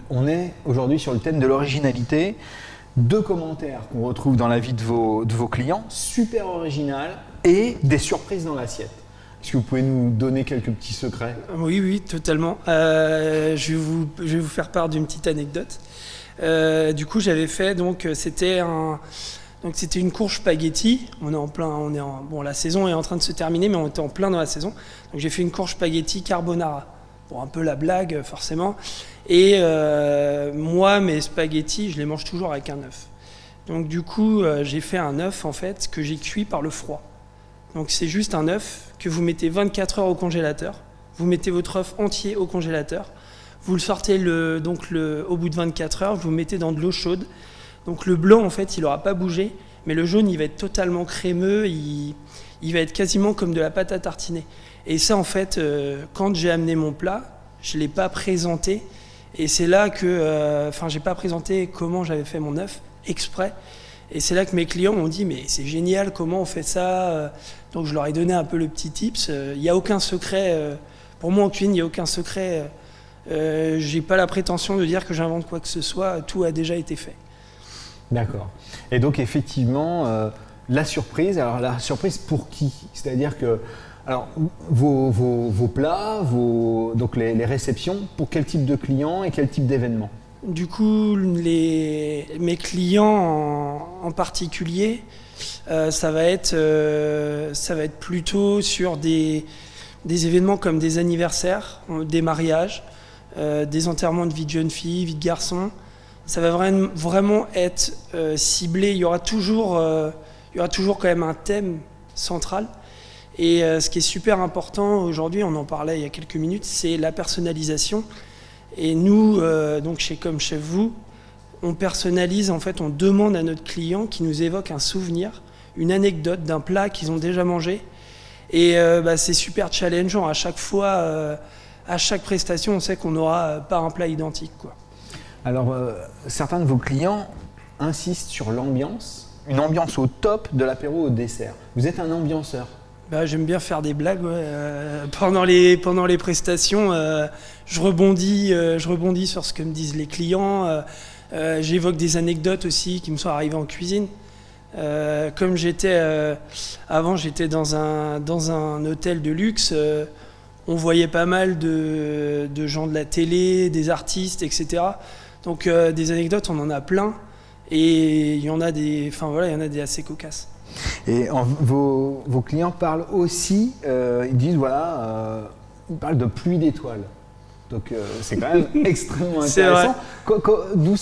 on est aujourd'hui sur le thème de l'originalité. Deux commentaires qu'on retrouve dans la vie de vos clients, super original et des surprises dans l'assiette. Est-ce que vous pouvez nous donner quelques petits secrets? Oui, totalement. Je vais vous faire part d'une petite anecdote. Du coup, j'avais fait, c'était une courge spaghetti. La saison est en train de se terminer, mais on était en plein dans la saison. Donc j'ai fait une courge spaghetti carbonara. Bon, un peu la blague, forcément. Et moi, mes spaghettis, je les mange toujours avec un œuf. Donc du coup, j'ai fait un œuf, en fait, que j'ai cuit par le froid. Donc c'est juste un œuf que vous mettez 24 heures au congélateur. Vous mettez votre œuf entier au congélateur. Vous le sortez au bout de 24 heures, vous le mettez dans de l'eau chaude. Donc le blanc, en fait, il n'aura pas bougé, mais le jaune, il va être totalement crémeux, il va être quasiment comme de la pâte à tartiner. Et ça, en fait, quand j'ai amené mon plat, je ne l'ai pas présenté. Et c'est là que, j'ai pas présenté comment j'avais fait mon œuf, exprès. Et c'est là que mes clients m'ont dit, mais c'est génial, comment on fait ça? Donc je leur ai donné un peu le petit tips. Il n'y a aucun secret, pour moi en cuisine, il n'y a aucun secret. J'ai pas la prétention de dire que j'invente quoi que ce soit, tout a déjà été fait. D'accord. Et donc effectivement, la surprise pour qui? C'est-à-dire que Alors, vos plats, donc les réceptions, pour quel type de clients et quel type d'événements? Du coup, mes clients en particulier, ça va être plutôt sur des événements comme des anniversaires, des mariages, des enterrements de vie de jeune fille, vie de garçon. Ça va vraiment être ciblé. Il y aura toujours quand même un thème central. Et ce qui est super important aujourd'hui, on en parlait il y a quelques minutes, c'est la personnalisation. Et nous, donc comme chez vous, on personnalise, en fait, on demande à notre client qui nous évoque un souvenir, une anecdote d'un plat qu'ils ont déjà mangé. Et c'est super challengeant. À chaque fois, à chaque prestation, on sait qu'on n'aura pas un plat identique, quoi. Alors, certains de vos clients insistent sur l'ambiance, une ambiance au top de l'apéro au dessert. Vous êtes un ambianceur. J'aime bien faire des blagues, ouais. Pendant les prestations, je rebondis sur ce que me disent les clients. J'évoque des anecdotes aussi qui me sont arrivées en cuisine. Comme avant j'étais dans un hôtel de luxe, on voyait pas mal de gens de la télé, des artistes, etc. Donc des anecdotes, on en a plein. Et il y en a des assez cocasses. Et vos clients parlent aussi, ils disent ils parlent de pluie d'étoiles. Donc c'est quand même extrêmement intéressant. D'où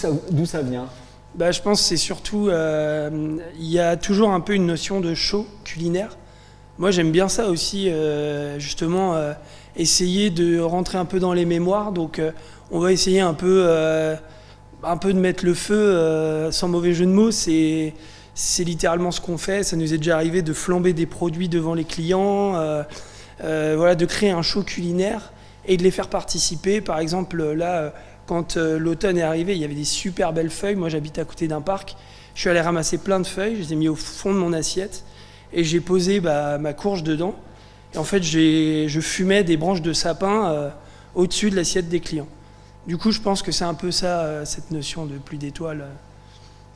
ça vient? Je pense que c'est surtout, il y a toujours un peu une notion de show culinaire. Moi j'aime bien ça aussi, justement, essayer de rentrer un peu dans les mémoires. Donc on va essayer un peu de mettre le feu, sans mauvais jeu de mots. C'est littéralement ce qu'on fait. Ça nous est déjà arrivé de flamber des produits devant les clients, de créer un show culinaire et de les faire participer. Par exemple, là, quand l'automne est arrivé, il y avait des super belles feuilles. Moi, j'habite à côté d'un parc. Je suis allé ramasser plein de feuilles. Je les ai mis au fond de mon assiette et j'ai posé ma courge dedans. Et en fait, je fumais des branches de sapin au-dessus de l'assiette des clients. Du coup, je pense que c'est un peu ça, cette notion de pluie d'étoiles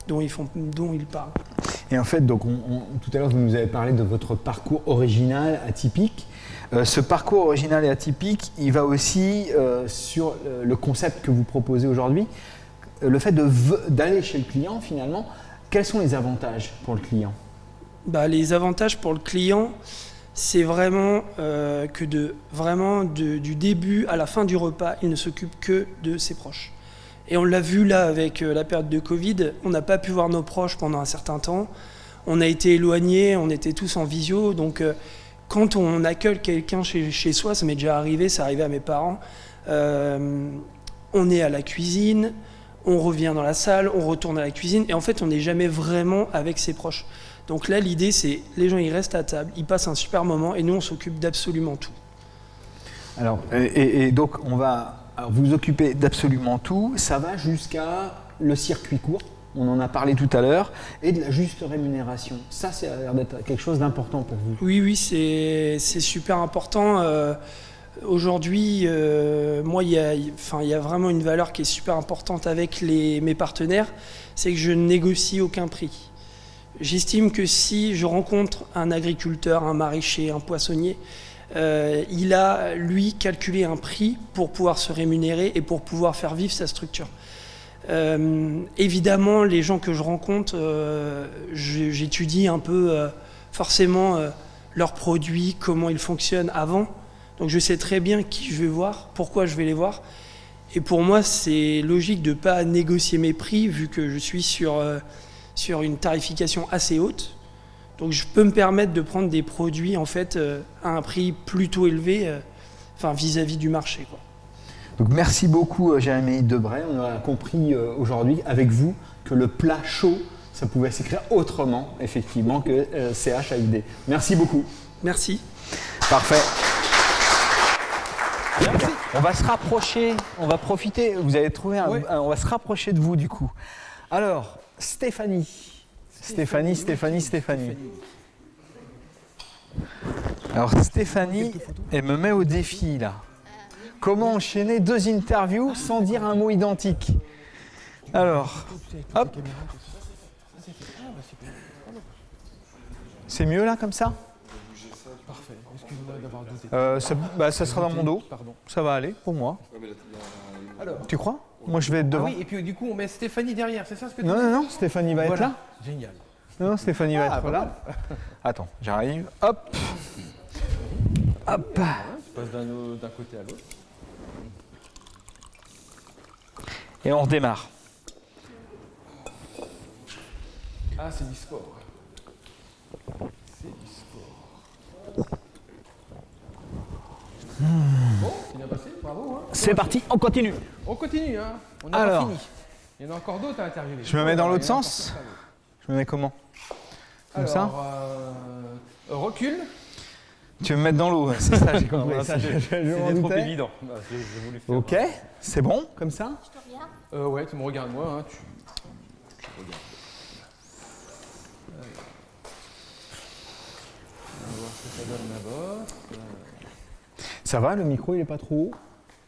dont ils parlent. Et en fait, donc tout à l'heure, vous nous avez parlé de votre parcours original, atypique. Ce parcours original et atypique, il va aussi sur le concept que vous proposez aujourd'hui. Le fait d'aller chez le client, finalement, quels sont les avantages pour le client? Les avantages pour le client, c'est vraiment du début à la fin du repas, il ne s'occupe que de ses proches. Et on l'a vu là avec la période de Covid, on n'a pas pu voir nos proches pendant un certain temps. On a été éloignés, on était tous en visio. Donc quand on accueille quelqu'un chez soi, ça m'est déjà arrivé, ça arrivait à mes parents, on est à la cuisine, on revient dans la salle, on retourne à la cuisine. Et en fait, on n'est jamais vraiment avec ses proches. Donc là, l'idée, c'est les gens, ils restent à table, ils passent un super moment et nous, on s'occupe d'absolument tout. Alors, et donc, vous occupez d'absolument tout. Ça va jusqu'à le circuit court, on en a parlé tout à l'heure, et de la juste rémunération. Ça a l'air d'être quelque chose d'important pour vous. Oui, c'est super important. Aujourd'hui, moi, il y a vraiment une valeur qui est super importante avec mes partenaires, c'est que je ne négocie aucun prix. J'estime que si je rencontre un agriculteur, un maraîcher, un poissonnier, il a, lui, calculé un prix pour pouvoir se rémunérer et pour pouvoir faire vivre sa structure. Évidemment, les gens que je rencontre, j'étudie un peu forcément leurs produits, comment ils fonctionnent avant. Donc je sais très bien qui je vais voir, pourquoi je vais les voir. Et pour moi, c'est logique de ne pas négocier mes prix vu que je suis sur une tarification assez haute. Donc je peux me permettre de prendre des produits en fait à un prix plutôt élevé vis-à-vis du marché, quoi. Donc merci beaucoup Jérémy Debray. On a compris aujourd'hui avec vous que le plat chaud, ça pouvait s'écrire autrement effectivement que CHAUD. Merci beaucoup. Merci. Parfait. Merci. On va se rapprocher, on va profiter, vous avez trouvé on va se rapprocher de vous du coup. Alors, Stéphanie. Alors Stéphanie, elle me met au défi là. Comment enchaîner 2 interviews sans dire un mot identique? Alors, hop. C'est mieux là comme ça? Parfait. Excusez-moi d'avoir douté. Ça sera dans mon dos. Pardon. Ça va aller pour moi. Alors. Tu crois? Moi, je vais être devant. Ah oui, et puis du coup, on met Stéphanie derrière, c'est ça ce que tu Non, dis? non, non, Stéphanie va être Voilà. là. Génial. Non, Stéphanie va être pas là. mal. Attends, j'arrive. Hop. Hop. Tu passes d'un côté à l'autre. Et on redémarre. Ah, c'est du sport. C'est du sport. Bon, c'est bien passé, bravo. Hein. C'est parti, on continue. On continue, hein. On n'a pas Alors. fini. Il y en a encore d'autres à interviewer. Je me mets dans l'autre Il y en a sens encore plein d'autres. Je me mets comment? Comme Alors, ça? Recule. Tu veux me mettre dans l'eau, c'est ça, j'ai compris. Ça, je m'en C'était trop doutais. évident. Bah, j'ai voulu faire. Ok, c'est bon, comme ça? Ouais, tu me regardes moi. Hein, tu regardes. On va voir ce que ça donne là-bas. Ça va, le micro, il est pas trop haut?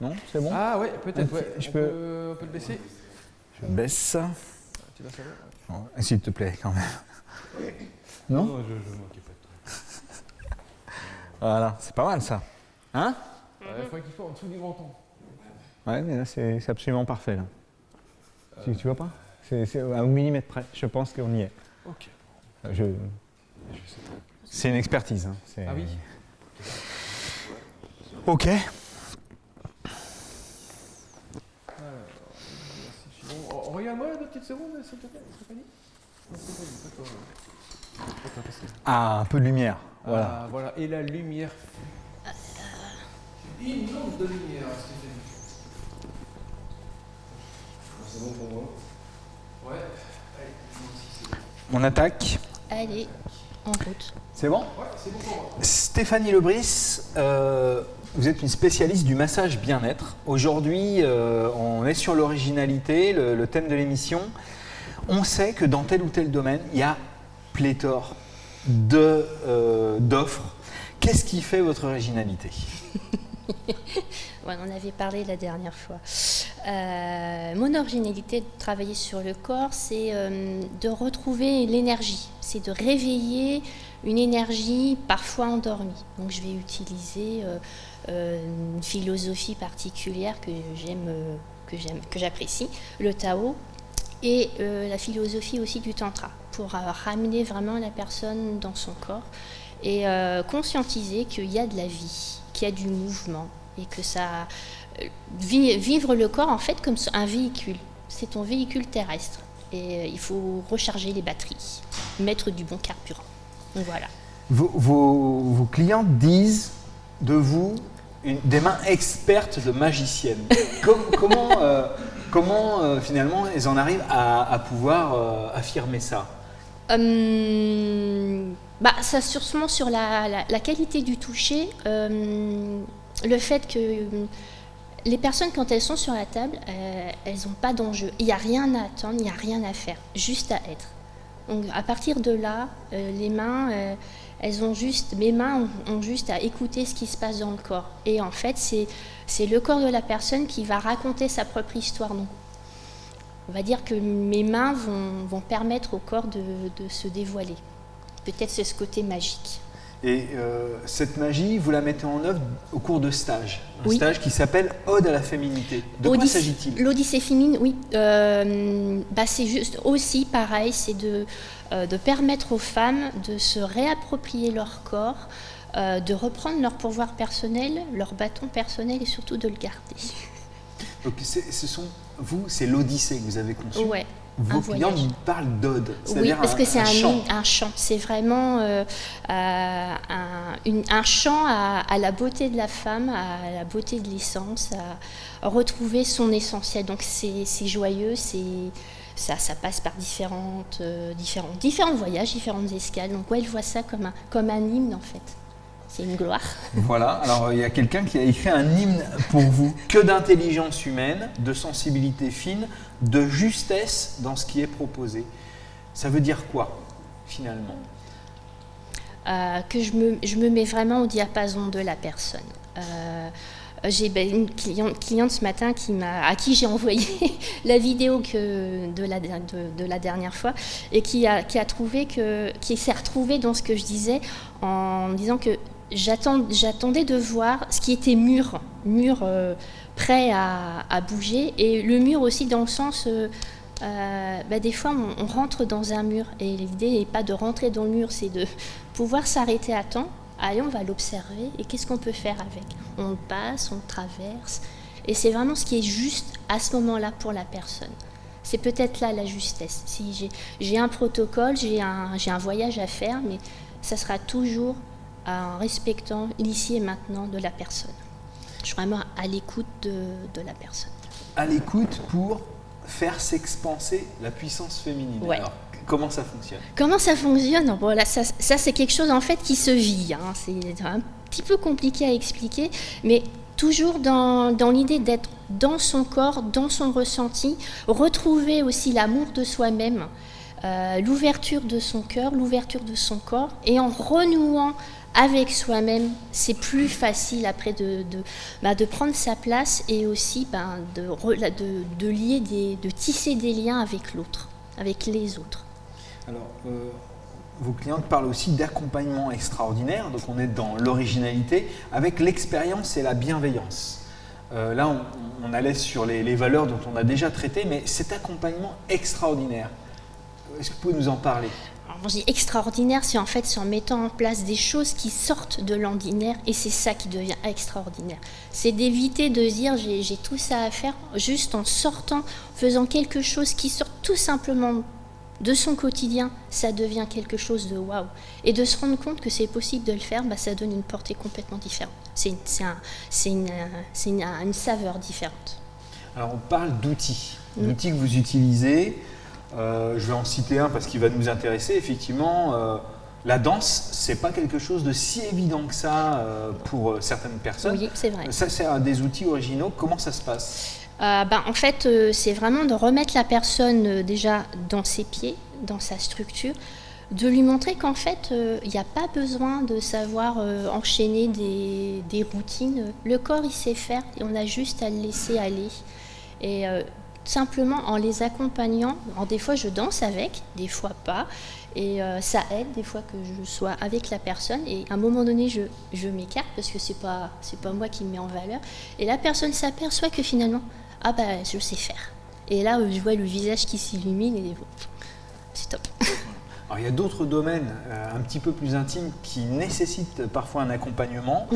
Non, c'est bon? Ah ouais, peut-être. Un Ouais. petit- je On peux- on peut le baisser. Je baisse. Tu vas savoir. Oh, s'il te plaît, quand même. Non? Non, je m'occupe pas de toi. Voilà, c'est pas mal ça. Hein? Il faut qu'il soit en dessous du menton. Ouais, mais là, c'est absolument parfait, là. Tu vois pas? C'est à un millimètre près, je pense qu'on y est. Ok. C'est une expertise. Hein. Ah oui. Ok. Bon, regarde-moi 2 petites secondes, s'il te plaît, Stéphanie. Non, Stéphanie, pas toi. Ah, un peu de lumière. Voilà. Ah, voilà. Et la lumière. Immense de lumière, Stéphanie. C'est bon pour moi. Ouais. Allez, moi aussi, c'est bon. On attaque. Allez, en route. C'est bon? Ouais, c'est bon pour moi. Stéphanie Lebris, vous êtes une spécialiste du massage bien-être. Aujourd'hui, on est sur l'originalité, le thème de l'émission. On sait que dans tel ou tel domaine, il y a pléthore d'offres. Qu'est-ce qui fait votre originalité? Ouais, on en avait parlé la dernière fois. Mon originalité de travailler sur le corps, c'est de retrouver l'énergie. C'est de réveiller une énergie parfois endormie. Donc je vais utiliser une philosophie particulière que j'apprécie, le Tao, et la philosophie aussi du Tantra, pour ramener vraiment la personne dans son corps et conscientiser qu'il y a de la vie, qu'il y a du mouvement, et que ça vivre le corps en fait comme un véhicule. C'est ton véhicule terrestre et il faut recharger les batteries, mettre du bon carburant. Donc voilà. Vos clients disent de vous des mains expertes de magicienne. Comment finalement ils en arrivent à pouvoir affirmer ça? Ça sûrement sur la qualité du toucher. Le fait que les personnes, quand elles sont sur la table, elles n'ont pas d'enjeu. Il n'y a rien à attendre, il n'y a rien à faire, juste à être. Donc à partir de là, les mains, mes mains ont juste à écouter ce qui se passe dans le corps. Et en fait, c'est le corps de la personne qui va raconter sa propre histoire. Donc, on va dire que mes mains vont permettre au corps de se dévoiler. Peut-être c'est ce côté magique. Et cette magie, vous la mettez en œuvre au cours de stages. Un Oui. stage qui s'appelle Ode à la féminité. De quoi s'agit-il? L'Odyssée féminine, oui. C'est juste aussi pareil, c'est de permettre aux femmes de se réapproprier leur corps, de reprendre leur pouvoir personnel, leur bâton personnel et surtout de le garder. Donc c'est l'Odyssée que vous avez conçue. Ouais. Vos un clients voyage. vous parlent d'Ode. Oui, c'est-à-dire parce que c'est chant. un chant. C'est vraiment un chant à la beauté de la femme, à la beauté de l'essence, à retrouver son essentiel. Donc c'est joyeux, ça passe par différents voyages, différentes escales. Donc ouais, elle voit ça comme un hymne en fait. C'est une gloire. Voilà, alors il y a quelqu'un qui a écrit un hymne pour vous. Que d'intelligence humaine, de sensibilité fine, de justesse dans ce qui est proposé. Ça veut dire quoi, finalement? Que je me mets vraiment au diapason de la personne. J'ai une cliente ce matin à qui j'ai envoyé la vidéo de la dernière fois et qui s'est retrouvée dans ce que je disais en disant que j'attendais de voir ce qui était mûr prêt à bouger, et le mur aussi dans le sens, des fois on rentre dans un mur, et l'idée n'est pas de rentrer dans le mur, c'est de pouvoir s'arrêter à temps. Allez, on va l'observer, et qu'est-ce qu'on peut faire avec? On le passe, on le traverse, et c'est vraiment ce qui est juste à ce moment-là pour la personne. C'est peut-être là la justesse. Si j'ai un protocole, j'ai un voyage à faire, mais ça sera toujours en respectant l'ici et maintenant de la personne. Je suis vraiment à l'écoute de la personne. À l'écoute pour faire s'expanser la puissance féminine. Ouais. Alors, comment ça fonctionne? Comment ça fonctionne? Voilà, ça c'est quelque chose en fait qui se vit. Hein. C'est un petit peu compliqué à expliquer, mais toujours dans l'idée d'être dans son corps, dans son ressenti, retrouver aussi l'amour de soi-même, l'ouverture de son cœur, l'ouverture de son corps, et en renouant avec soi-même, c'est plus facile après de prendre sa place, et aussi de lier de tisser des liens avec l'autre, avec les autres. Alors, vos clientes parlent aussi d'accompagnement extraordinaire, donc on est dans l'originalité, avec l'expérience et la bienveillance. Là, on allait sur les valeurs dont on a déjà traité, mais cet accompagnement extraordinaire, est-ce que vous pouvez nous en parler? Alors, je dis extraordinaire, c'est en mettant en place des choses qui sortent de l'ordinaire, et c'est ça qui devient extraordinaire. C'est d'éviter de dire j'ai tout ça à faire, juste en sortant, faisant quelque chose qui sort tout simplement de son quotidien, ça devient quelque chose de waouh. Et de se rendre compte que c'est possible de le faire, ça donne une portée complètement différente. C'est une saveur différente. Alors on parle d'outils, d'outils que vous utilisez. Je vais en citer un parce qu'il va nous intéresser. Effectivement, la danse, c'est pas quelque chose de si évident que ça pour certaines personnes. Oui, c'est vrai. Ça, c'est un des outils originaux. Comment ça se passe? En fait, c'est vraiment de remettre la personne déjà dans ses pieds, dans sa structure, de lui montrer qu'en fait, il n'y a pas besoin de savoir enchaîner des routines. Le corps, il sait faire, et on a juste à le laisser aller. Et simplement en les accompagnant, alors des fois je danse avec, des fois pas, et ça aide des fois que je sois avec la personne, et à un moment donné je m'écarte parce que c'est pas moi qui me mets en valeur, et la personne s'aperçoit que finalement je sais faire, et là je vois le visage qui s'illumine, et c'est top. Alors, il y a d'autres domaines un petit peu plus intimes qui nécessitent parfois un accompagnement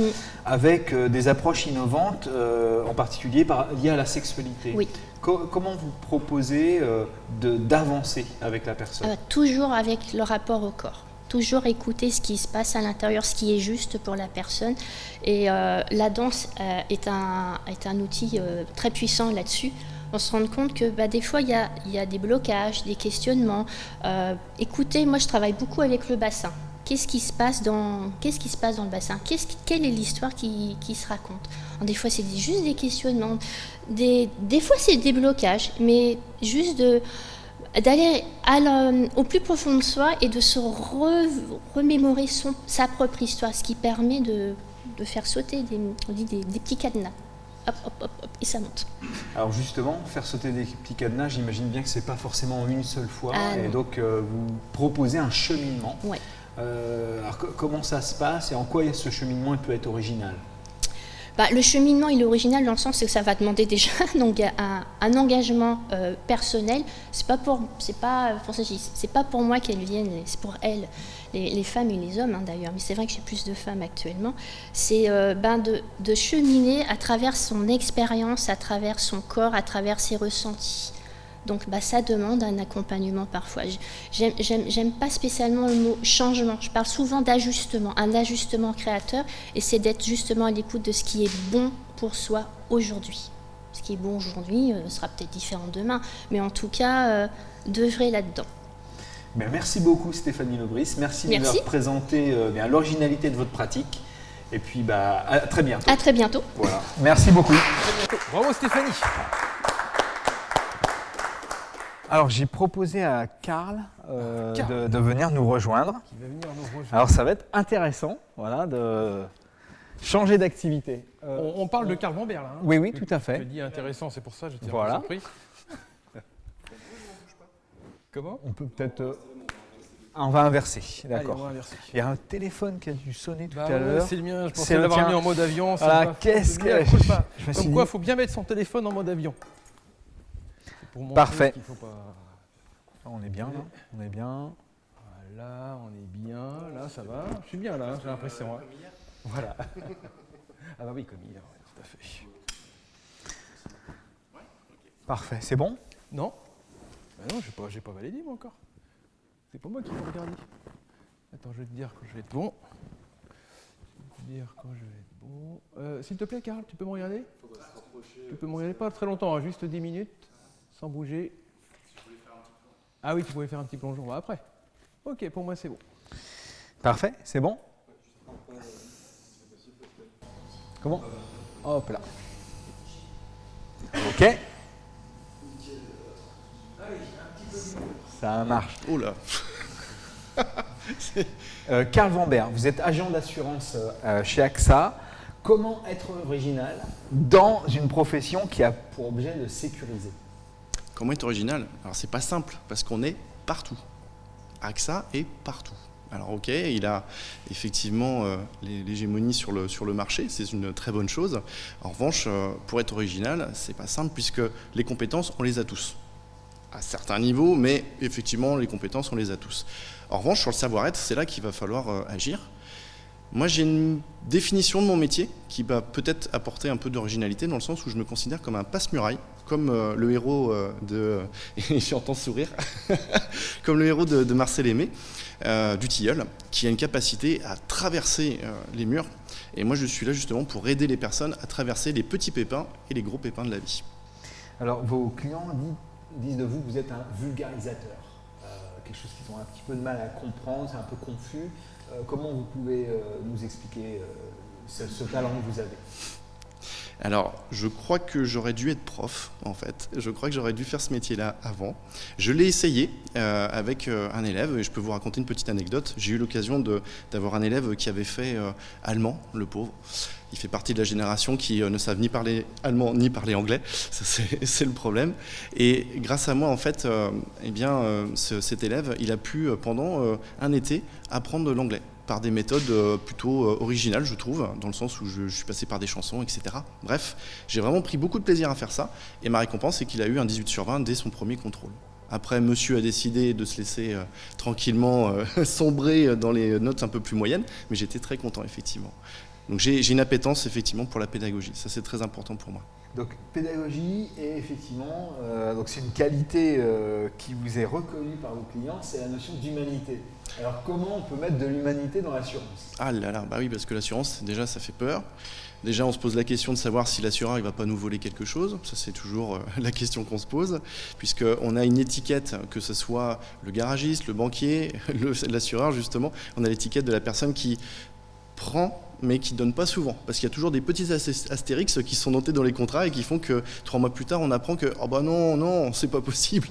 avec des approches innovantes, en particulier liées à la sexualité. Oui. Comment vous proposez d'avancer avec la personne? Toujours avec le rapport au corps. Toujours écouter ce qui se passe à l'intérieur, ce qui est juste pour la personne. Et la danse est un outil très puissant là-dessus. On se rend compte que des fois, il y a des blocages, des questionnements. Écoutez, moi, je travaille beaucoup avec le bassin. Qu'est-ce qui se passe dans le bassin? Quelle est l'histoire qui se raconte? Alors, des fois, c'est juste des questionnements. Des fois, c'est des blocages, mais juste d'aller au plus profond de soi et de se remémorer sa propre histoire, ce qui permet de faire sauter des petits cadenas. Hop, hop, hop, hop, et ça monte. Alors justement, faire sauter des petits cadenas, j'imagine bien que ce n'est pas forcément une seule fois, et donc vous proposez un cheminement. Ouais. Alors comment ça se passe et en quoi ce cheminement peut être original? Le cheminement, il est original dans le sens que ça va demander déjà donc, un engagement personnel. C'est pas pour moi qu'elles viennent, c'est pour elles, les femmes et les hommes d'ailleurs. Mais c'est vrai que j'ai plus de femmes actuellement. C'est de cheminer à travers son expérience, à travers son corps, à travers ses ressentis. Donc ça demande un accompagnement parfois. J'aime pas spécialement le mot changement. Je parle souvent d'ajustement, un ajustement créateur, et c'est d'être justement à l'écoute de ce qui est bon pour soi aujourd'hui. Ce qui est bon aujourd'hui sera peut-être différent demain, mais en tout cas, d'œuvrer là-dedans. Merci beaucoup Stéphanie Lebris. Merci de nous avoir présenté l'originalité de votre pratique. Et puis à très bientôt. À très bientôt. Voilà. Merci beaucoup. Bravo Stéphanie. Alors j'ai proposé à Karl de venir nous rejoindre. Il va venir nous rejoindre. Alors ça va être intéressant, de changer d'activité. On parle de Karl Bambert là. Oui, tout à fait. Tu dis intéressant, c'est pour ça que j'étais un peu surpris. Comment? On peut peut-être. On va inverser, Allez, on d'accord. va inverser. Il y a un téléphone qui a dû sonner tout Bah à ouais, l'heure. c'est le mien, je C'est pensais le l'avoir tien. mis en mode avion. c'est Voilà, pas faute, qu'est-ce mea que- culpa. je me suis Comme quoi, il dit- faut bien mettre son téléphone en mode avion. C'est pour montrer Parfait. qu'il faut pas... On est bien, là. On est bien. Là, on est bien, là, ça va. Je suis bien là, j'ai l'impression. Hein. Voilà. Ah bah oui, comme hier, ouais, tout à fait. Parfait, c'est bon? Non Bah non, j'ai pas validé moi encore. C'est pas moi qui vais regarder. Attends, je vais te dire quand je vais être bon. Je vais te dire quand je vais être bon. S'il te plaît, Karl, tu peux me regarder? Tu peux me regarder pas très longtemps, hein, juste 10 minutes, sans bouger. Ah oui, tu pouvais faire un petit plongeon. Bah, après. Ok, pour moi c'est bon. Parfait, c'est bon? Comment? Hop là. Ok. Ça marche. Oh là. Karl Vambert, vous êtes agent d'assurance chez AXA. Comment être original dans une profession qui a pour objet de sécuriser? Comment être original? Alors c'est pas simple parce qu'on est partout. AXA est partout. Alors ok, il a effectivement l'hégémonie sur le marché, c'est une très bonne chose. En revanche, pour être original, c'est pas simple puisque les compétences, on les a tous. À certains niveaux, mais effectivement, les compétences, on les a tous. En revanche, sur le savoir-être, c'est là qu'il va falloir agir. Moi, j'ai une définition de mon métier qui va peut-être apporter un peu d'originalité dans le sens où je me considère comme un passe-muraille, comme le héros de... et j'entends sourire, comme le héros de Marcel Aimé, du Tilleul, qui a une capacité à traverser les murs. Et moi, je suis là justement pour aider les personnes à traverser les petits pépins et les gros pépins de la vie. Alors, vos clients disent de vous que vous êtes un vulgarisateur. Quelque chose qu'ils ont un petit peu de mal à comprendre, c'est un peu confus. Comment vous pouvez nous expliquer ce talent que vous avez? Alors, je crois que j'aurais dû être prof, en fait. Je crois que j'aurais dû faire ce métier-là avant. Je l'ai essayé avec un élève, et je peux vous raconter une petite anecdote. J'ai eu l'occasion d'avoir un élève qui avait fait allemand, le pauvre. Il fait partie de la génération qui ne savent ni parler allemand ni parler anglais. Ça, c'est le problème. Et grâce à moi, en fait, cet élève, il a pu, pendant un été, apprendre l'anglais par des méthodes plutôt originales, je trouve, dans le sens où je suis passé par des chansons, etc. Bref, j'ai vraiment pris beaucoup de plaisir à faire ça. Et ma récompense, c'est qu'il a eu un 18 sur 20 dès son premier contrôle. Après, monsieur a décidé de se laisser tranquillement sombrer dans les notes un peu plus moyennes, mais j'étais très content, effectivement. Donc j'ai une appétence, effectivement, pour la pédagogie. Ça, c'est très important pour moi. Donc, pédagogie, et effectivement, donc c'est une qualité qui vous est reconnue par vos clients, c'est la notion d'humanité. Alors, comment on peut mettre de l'humanité dans l'assurance? Ah là là, bah oui, parce que l'assurance, déjà, ça fait peur. Déjà, on se pose la question de savoir si l'assureur ne va pas nous voler quelque chose. Ça, c'est toujours la question qu'on se pose, puisqu'on a une étiquette, que ce soit le garagiste, le banquier, l'assureur, justement. On a l'étiquette de la personne qui prend, mais qui ne donne pas souvent. Parce qu'il y a toujours des petits astérix qui sont notés dans les contrats et qui font que 3 mois plus tard, on apprend que oh bah non, c'est pas possible,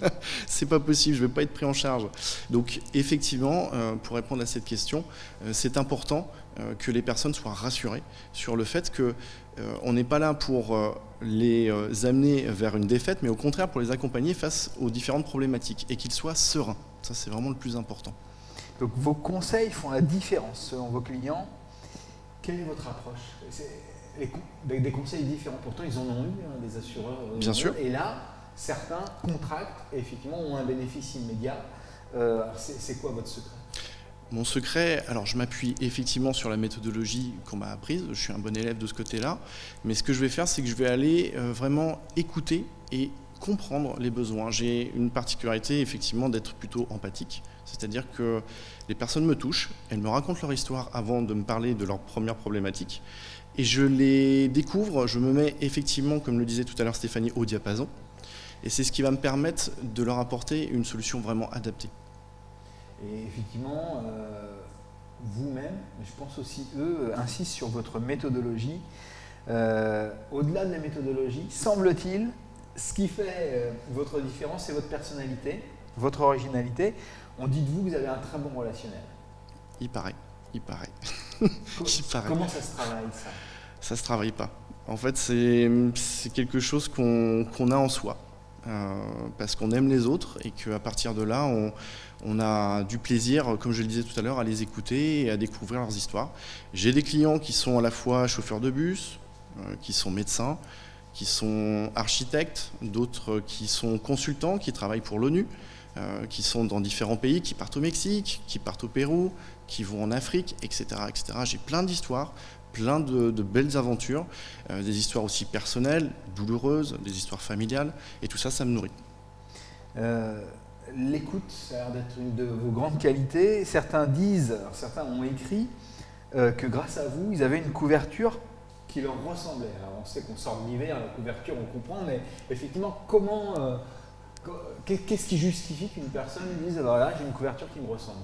c'est pas possible, je ne vais pas être pris en charge. Donc effectivement, pour répondre à cette question, c'est important que les personnes soient rassurées sur le fait qu'on n'est pas là pour les amener vers une défaite, mais au contraire pour les accompagner face aux différentes problématiques et qu'ils soient sereins. Ça, c'est vraiment le plus important. Donc, vos conseils font la différence selon vos clients. Quelle est votre approche? Des conseils différents, pourtant ils en ont eu, hein, des assureurs. Bien sûr. Et là, certains contractent et effectivement ont un bénéfice immédiat. C'est quoi votre secret? Mon secret, alors je m'appuie effectivement sur la méthodologie qu'on m'a apprise, je suis un bon élève de ce côté-là, mais ce que je vais faire, c'est que je vais aller vraiment écouter et comprendre les besoins. J'ai une particularité effectivement d'être plutôt empathique, c'est-à-dire que les personnes me touchent, elles me racontent leur histoire avant de me parler de leur première problématique, et je les découvre, je me mets effectivement, comme le disait tout à l'heure Stéphanie, au diapason, et c'est ce qui va me permettre de leur apporter une solution vraiment adaptée. Et effectivement, vous-même, mais je pense aussi eux, insistent sur votre méthodologie. Au-delà de la méthodologie, semble-t-il, ce qui fait votre différence, c'est votre personnalité, votre originalité. On dit de vous que vous avez un très bon relationnel. Il paraît. Il paraît. Comment ça se travaille, ça? Ça se travaille pas. En fait, c'est quelque chose qu'on a en soi. parce qu'on aime les autres et qu'à partir de là, on a du plaisir, comme je le disais tout à l'heure, à les écouter et à découvrir leurs histoires. J'ai des clients qui sont à la fois chauffeurs de bus, qui sont médecins, qui sont architectes, d'autres qui sont consultants, qui travaillent pour l'ONU, qui sont dans différents pays, qui partent au Mexique, qui partent au Pérou, qui vont en Afrique, etc. etc. J'ai plein d'histoires, plein de belles aventures, des histoires aussi personnelles, douloureuses, des histoires familiales, et tout ça, ça me nourrit. L'écoute, ça a l'air d'être une de vos grandes qualités. Certains disent, alors certains ont écrit, que grâce à vous, ils avaient une couverture qui leur ressemblait. Alors on sait qu'on sort de l'hiver, la couverture, on comprend, mais effectivement, qu'est-ce qui justifie qu'une personne dise, voilà, j'ai une couverture qui me ressemble?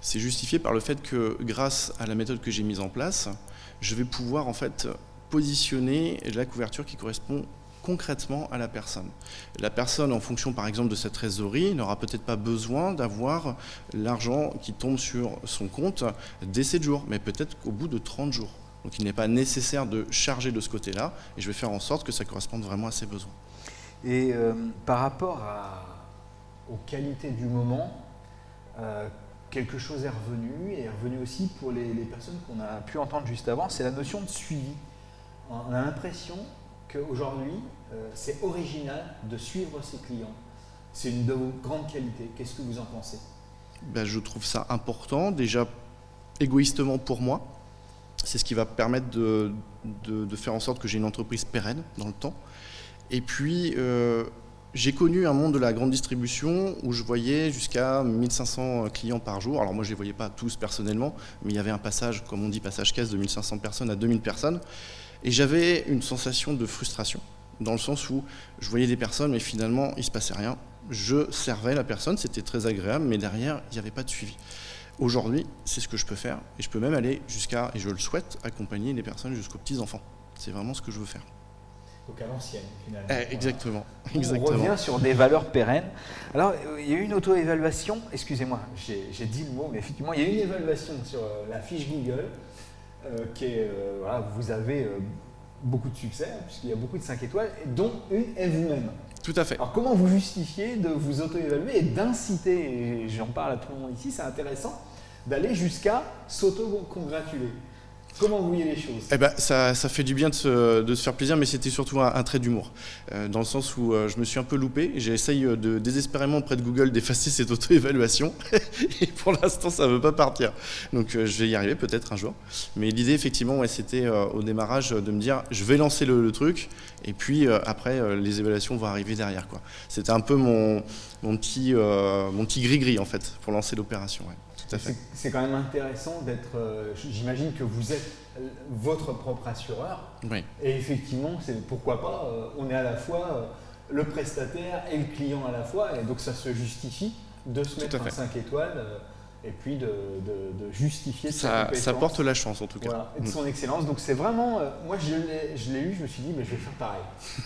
C'est justifié par le fait que grâce à la méthode que j'ai mise en place, je vais pouvoir en fait positionner la couverture qui correspond concrètement à la personne. La personne, en fonction par exemple de sa trésorerie, n'aura peut-être pas besoin d'avoir l'argent qui tombe sur son compte dès 7 jours, mais peut-être qu'au bout de 30 jours. Donc il n'est pas nécessaire de charger de ce côté-là, et je vais faire en sorte que ça corresponde vraiment à ses besoins. Et par rapport aux qualités du moment, quelque chose est revenu, et est revenu aussi pour les personnes qu'on a pu entendre juste avant, c'est la notion de suivi. On a l'impression qu'aujourd'hui, c'est original de suivre ses clients. C'est une de vos grandes qualités. Qu'est-ce que vous en pensez? Je trouve ça important, déjà égoïstement pour moi. C'est ce qui va permettre de faire en sorte que j'ai une entreprise pérenne dans le temps. Et puis, j'ai connu un monde de la grande distribution où je voyais jusqu'à 1500 clients par jour. Alors moi, je ne les voyais pas tous personnellement, mais il y avait un passage, comme on dit, passage caisse de 1500 personnes à 2000 personnes. Et j'avais une sensation de frustration, dans le sens où je voyais des personnes, mais finalement, il ne se passait rien. Je servais la personne, c'était très agréable, mais derrière, il n'y avait pas de suivi. Aujourd'hui, c'est ce que je peux faire, et je peux même aller jusqu'à, et je le souhaite, accompagner les personnes jusqu'aux petits-enfants. C'est vraiment ce que je veux faire. Donc à l'ancienne, finalement. Exactement. On revient sur des valeurs pérennes. Alors, il y a eu une auto-évaluation, excusez-moi, j'ai dit le mot, mais effectivement, il y a eu une évaluation sur la fiche Google, qui est, voilà, vous avez beaucoup de succès, puisqu'il y a beaucoup de 5 étoiles, dont une est vous-même. Tout à fait. Alors comment vous justifiez de vous auto-évaluer et d'inciter, et j'en parle à tout le monde ici, c'est intéressant, d'aller jusqu'à s'auto-congratuler? Comment vous voyez les choses? Ça fait du bien de se faire plaisir, mais c'était surtout un trait d'humour. Dans le sens où je me suis un peu loupé. J'essaye désespérément auprès de Google d'effacer cette auto-évaluation. Et pour l'instant, ça ne veut pas partir. Donc je vais y arriver peut-être un jour. Mais l'idée, effectivement, c'était au démarrage de me dire, je vais lancer le truc. Et puis après, les évaluations vont arriver derrière, quoi. C'était un peu mon petit gris-gris, en fait, pour lancer l'opération. Ouais. C'est quand même intéressant d'être, j'imagine que vous êtes votre propre assureur. Oui. Et effectivement, pourquoi pas, on est à la fois le prestataire et le client à la fois, et donc ça se justifie de se mettre un 5 étoiles et puis de justifier sa compétence. Ça porte la chance en tout cas. Voilà, et de son excellence. Donc c'est vraiment, moi je l'ai eu, je me suis dit, mais je vais faire pareil.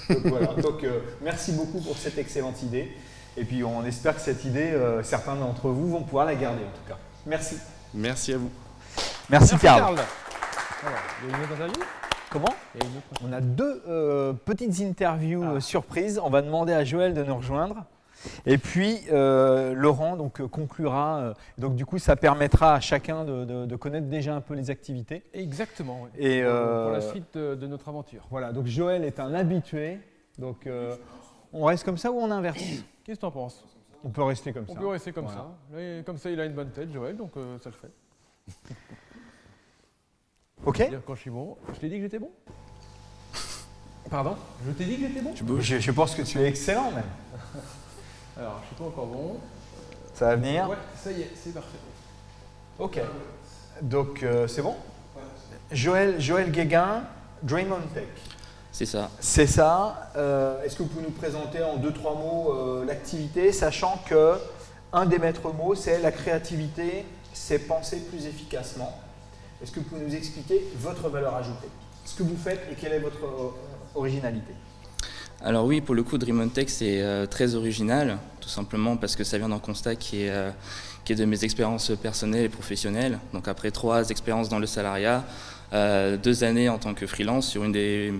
Donc voilà, donc merci beaucoup pour cette excellente idée. Et puis on espère que cette idée, certains d'entre vous vont pouvoir la garder en tout cas. Merci. Merci à vous. Merci Karl. Alors, il y a une autre interview? Comment? On a 2 petites interviews surprises. On va demander à Joël de nous rejoindre. Et puis Laurent conclura. Donc du coup, ça permettra à chacun de connaître déjà un peu les activités. Exactement. Oui. Et pour la suite de notre aventure. Voilà. Donc Joël est un habitué. Donc on reste comme ça ou on inverse? Qu'est-ce que tu en penses? On peut rester comme ça. On peut rester comme voilà. ça. Là, comme ça, il a une bonne tête, Joël, donc ça le fait. Ok. Quand je suis bon. Je t'ai dit que j'étais bon? Pardon? Je t'ai dit que j'étais bon? Je pense que tu es excellent même. Alors, je suis pas encore bon. Ça va venir? Ouais, ça y est, c'est parfait. Ok. Donc c'est bon? Joël Guéguin, Dream on Tech. C'est ça. C'est ça. Est-ce que vous pouvez nous présenter en 2-3 mots l'activité, sachant que un des maîtres mots, c'est la créativité, c'est penser plus efficacement. Est-ce que vous pouvez nous expliquer votre valeur ajoutée, ce que vous faites et quelle est votre originalité? Alors oui, pour le coup, Dream on Tech, c'est très original, tout simplement parce que ça vient d'un constat qui est de mes expériences personnelles et professionnelles. Donc après 3 expériences dans le salariat, 2 années en tant que freelance sur une des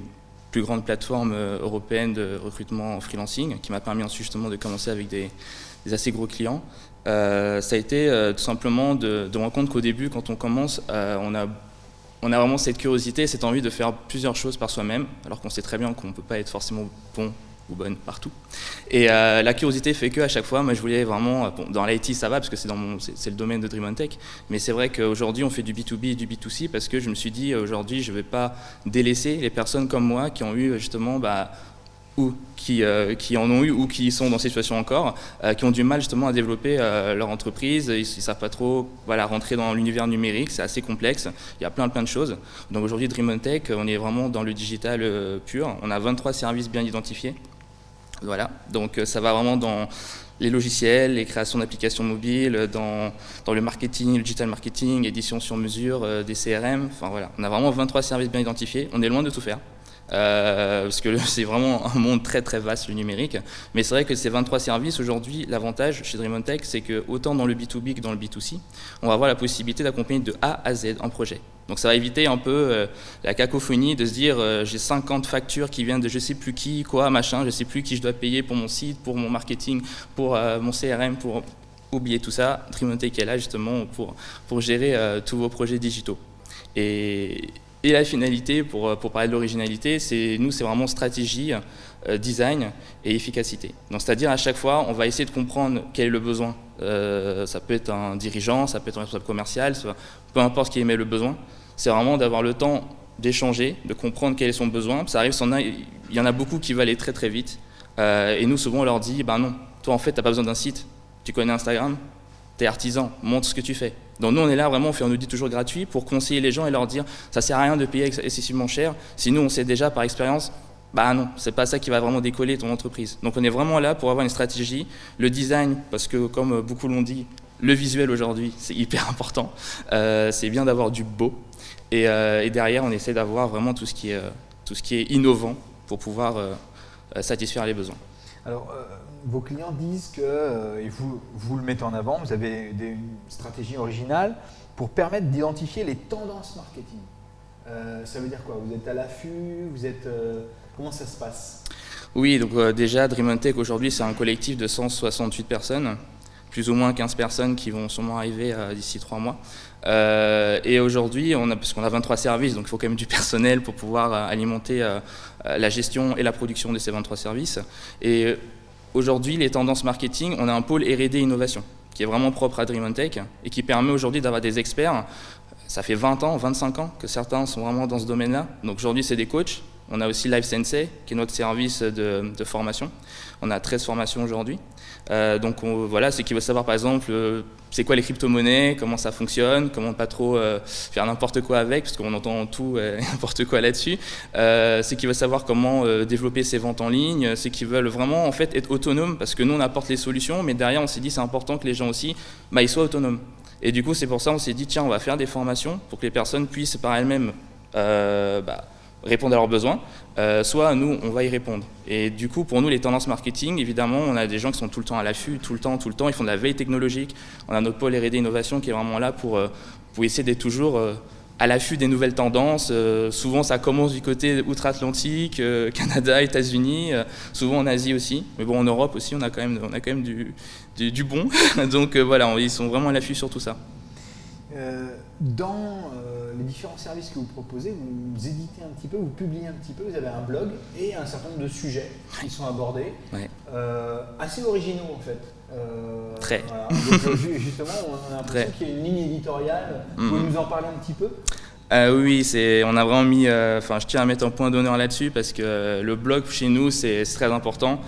plus grande plateforme européenne de recrutement en freelancing, qui m'a permis ensuite justement de commencer avec des assez gros clients. Ça a été tout simplement de rendre compte qu'au début, quand on commence, on a vraiment cette curiosité, cette envie de faire plusieurs choses par soi-même, alors qu'on sait très bien qu'on ne peut pas être forcément bon ou bonne partout. Et la curiosité fait qu'à chaque fois, moi je voulais vraiment, bon, dans l'IT ça va parce que c'est le domaine de Dream on Tech, mais c'est vrai qu'aujourd'hui on fait du B2B et du B2C parce que je me suis dit aujourd'hui je ne vais pas délaisser les personnes comme moi qui ont eu justement, ou qui en ont eu ou qui sont dans cette situation encore, qui ont du mal justement à développer leur entreprise, ils ne savent pas trop rentrer dans l'univers numérique, c'est assez complexe, il y a plein de choses. Donc aujourd'hui Dream on Tech, on est vraiment dans le digital pur, on a 23 services bien identifiés. Voilà, donc ça va vraiment dans les logiciels, les créations d'applications mobiles, dans le marketing, le digital marketing, édition sur mesure, des CRM, enfin voilà, on a vraiment 23 services bien identifiés, on est loin de tout faire. Parce que c'est vraiment un monde très très vaste le numérique, mais c'est vrai que ces 23 services aujourd'hui, l'avantage chez Dream on Tech, c'est que autant dans le B2B que dans le B2C, on va avoir la possibilité d'accompagner de A à Z un projet. Donc ça va éviter un peu la cacophonie de se dire j'ai 50 factures qui viennent de je sais plus qui, quoi, machin, je sais plus qui je dois payer pour mon site, pour mon marketing, pour mon CRM, pour oublier tout ça. Dream on Tech est là justement pour gérer tous vos projets digitaux. Et la finalité, pour parler de l'originalité, c'est vraiment stratégie, design et efficacité. Donc c'est-à-dire à chaque fois, on va essayer de comprendre quel est le besoin. Ça peut être un dirigeant, ça peut être un responsable commercial, peu importe qui émet le besoin. C'est vraiment d'avoir le temps d'échanger, de comprendre quel est son besoin. Ça arrive, il y en a beaucoup qui veulent aller très très vite. Et nous, souvent, on leur dit, non, toi en fait, tu n'as pas besoin d'un site. Tu connais Instagram, tu es artisan, montre ce que tu fais. Donc nous, on est là vraiment, on fait un audit toujours gratuit pour conseiller les gens et leur dire, ça sert à rien de payer excessivement cher. Si nous, on sait déjà par expérience, non, c'est pas ça qui va vraiment décoller ton entreprise. Donc on est vraiment là pour avoir une stratégie, le design, parce que comme beaucoup l'ont dit, le visuel aujourd'hui, c'est hyper important. C'est bien d'avoir du beau. Et derrière, on essaie d'avoir vraiment tout ce qui est innovant pour pouvoir satisfaire les besoins. Alors, vos clients disent que, et vous le mettez en avant, vous avez une stratégie originale pour permettre d'identifier les tendances marketing. Ça veut dire quoi? Vous êtes à l'affût? Comment ça se passe? Oui, donc déjà, Dream on Tech aujourd'hui, c'est un collectif de 168 personnes, plus ou moins 15 personnes qui vont sûrement arriver d'ici 3 mois. Et aujourd'hui, parce qu'on a 23 services, donc il faut quand même du personnel pour pouvoir alimenter la gestion et la production de ces 23 services. Et aujourd'hui, les tendances marketing, on a un pôle R&D innovation qui est vraiment propre à Dream on Tech et qui permet aujourd'hui d'avoir des experts. Ça fait 20 ans, 25 ans que certains sont vraiment dans ce domaine-là. Donc aujourd'hui, c'est des coachs. On a aussi Live Sensei, qui est notre service de formation. On a 13 formations aujourd'hui. Donc voilà, ceux qui veulent savoir par exemple c'est quoi les crypto-monnaies, comment ça fonctionne, comment pas trop faire n'importe quoi avec, parce qu'on entend tout et n'importe quoi là-dessus. Ceux qui veulent savoir comment développer ses ventes en ligne, ceux qui veulent vraiment en fait être autonomes, parce que nous on apporte les solutions, mais derrière on s'est dit c'est important que les gens aussi ils soient autonomes. Et du coup c'est pour ça on s'est dit tiens on va faire des formations pour que les personnes puissent par elles-mêmes répondre à leurs besoins, soit nous, on va y répondre. Et du coup, pour nous, les tendances marketing, évidemment, on a des gens qui sont tout le temps à l'affût, tout le temps, ils font de la veille technologique. On a notre pôle R&D Innovation qui est vraiment là pour essayer d'être toujours à l'affût des nouvelles tendances. Souvent, ça commence du côté outre-Atlantique, Canada, États-Unis, souvent en Asie aussi. Mais bon, en Europe aussi, on a quand même du bon. Donc voilà, ils sont vraiment à l'affût sur tout ça. Dans les différents services que vous proposez, vous éditez un petit peu, vous publiez un petit peu, vous avez un blog et un certain nombre de sujets qui sont abordés, assez originaux en fait. Très. Voilà. Donc, justement, on a l'impression qu'il y a une ligne éditoriale. Vous pouvez nous en parler un petit peu? Oui, on a vraiment mis, je tiens à mettre un point d'honneur là-dessus parce que le blog chez nous, c'est très important.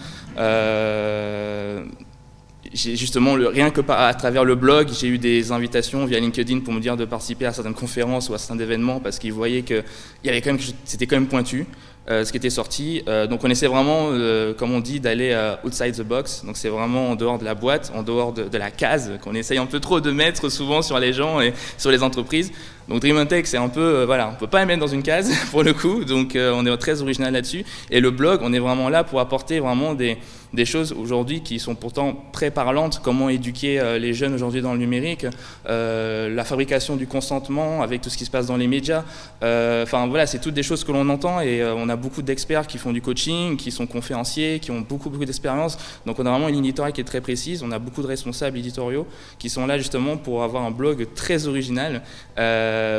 Justement, rien que à travers le blog, j'ai eu des invitations via LinkedIn pour me dire de participer à certaines conférences ou à certains événements parce qu'ils voyaient que c'était quand même pointu ce qui était sorti. Donc on essaie vraiment, comme on dit, d'aller outside the box. Donc c'est vraiment en dehors de la boîte, en dehors de la case qu'on essaye un peu trop de mettre souvent sur les gens et sur les entreprises. Donc Dream on Tech, c'est un peu, on peut pas les mettre dans une case pour le coup. Donc on est très original là-dessus. Et le blog, on est vraiment là pour apporter vraiment des choses aujourd'hui qui sont pourtant très parlantes, comment éduquer les jeunes aujourd'hui dans le numérique, la fabrication du consentement avec tout ce qui se passe dans les médias. C'est toutes des choses que l'on entend et on a beaucoup d'experts qui font du coaching, qui sont conférenciers, qui ont beaucoup d'expérience. Donc on a vraiment une ligne éditoriale qui est très précise. On a beaucoup de responsables éditoriaux qui sont là justement pour avoir un blog très original,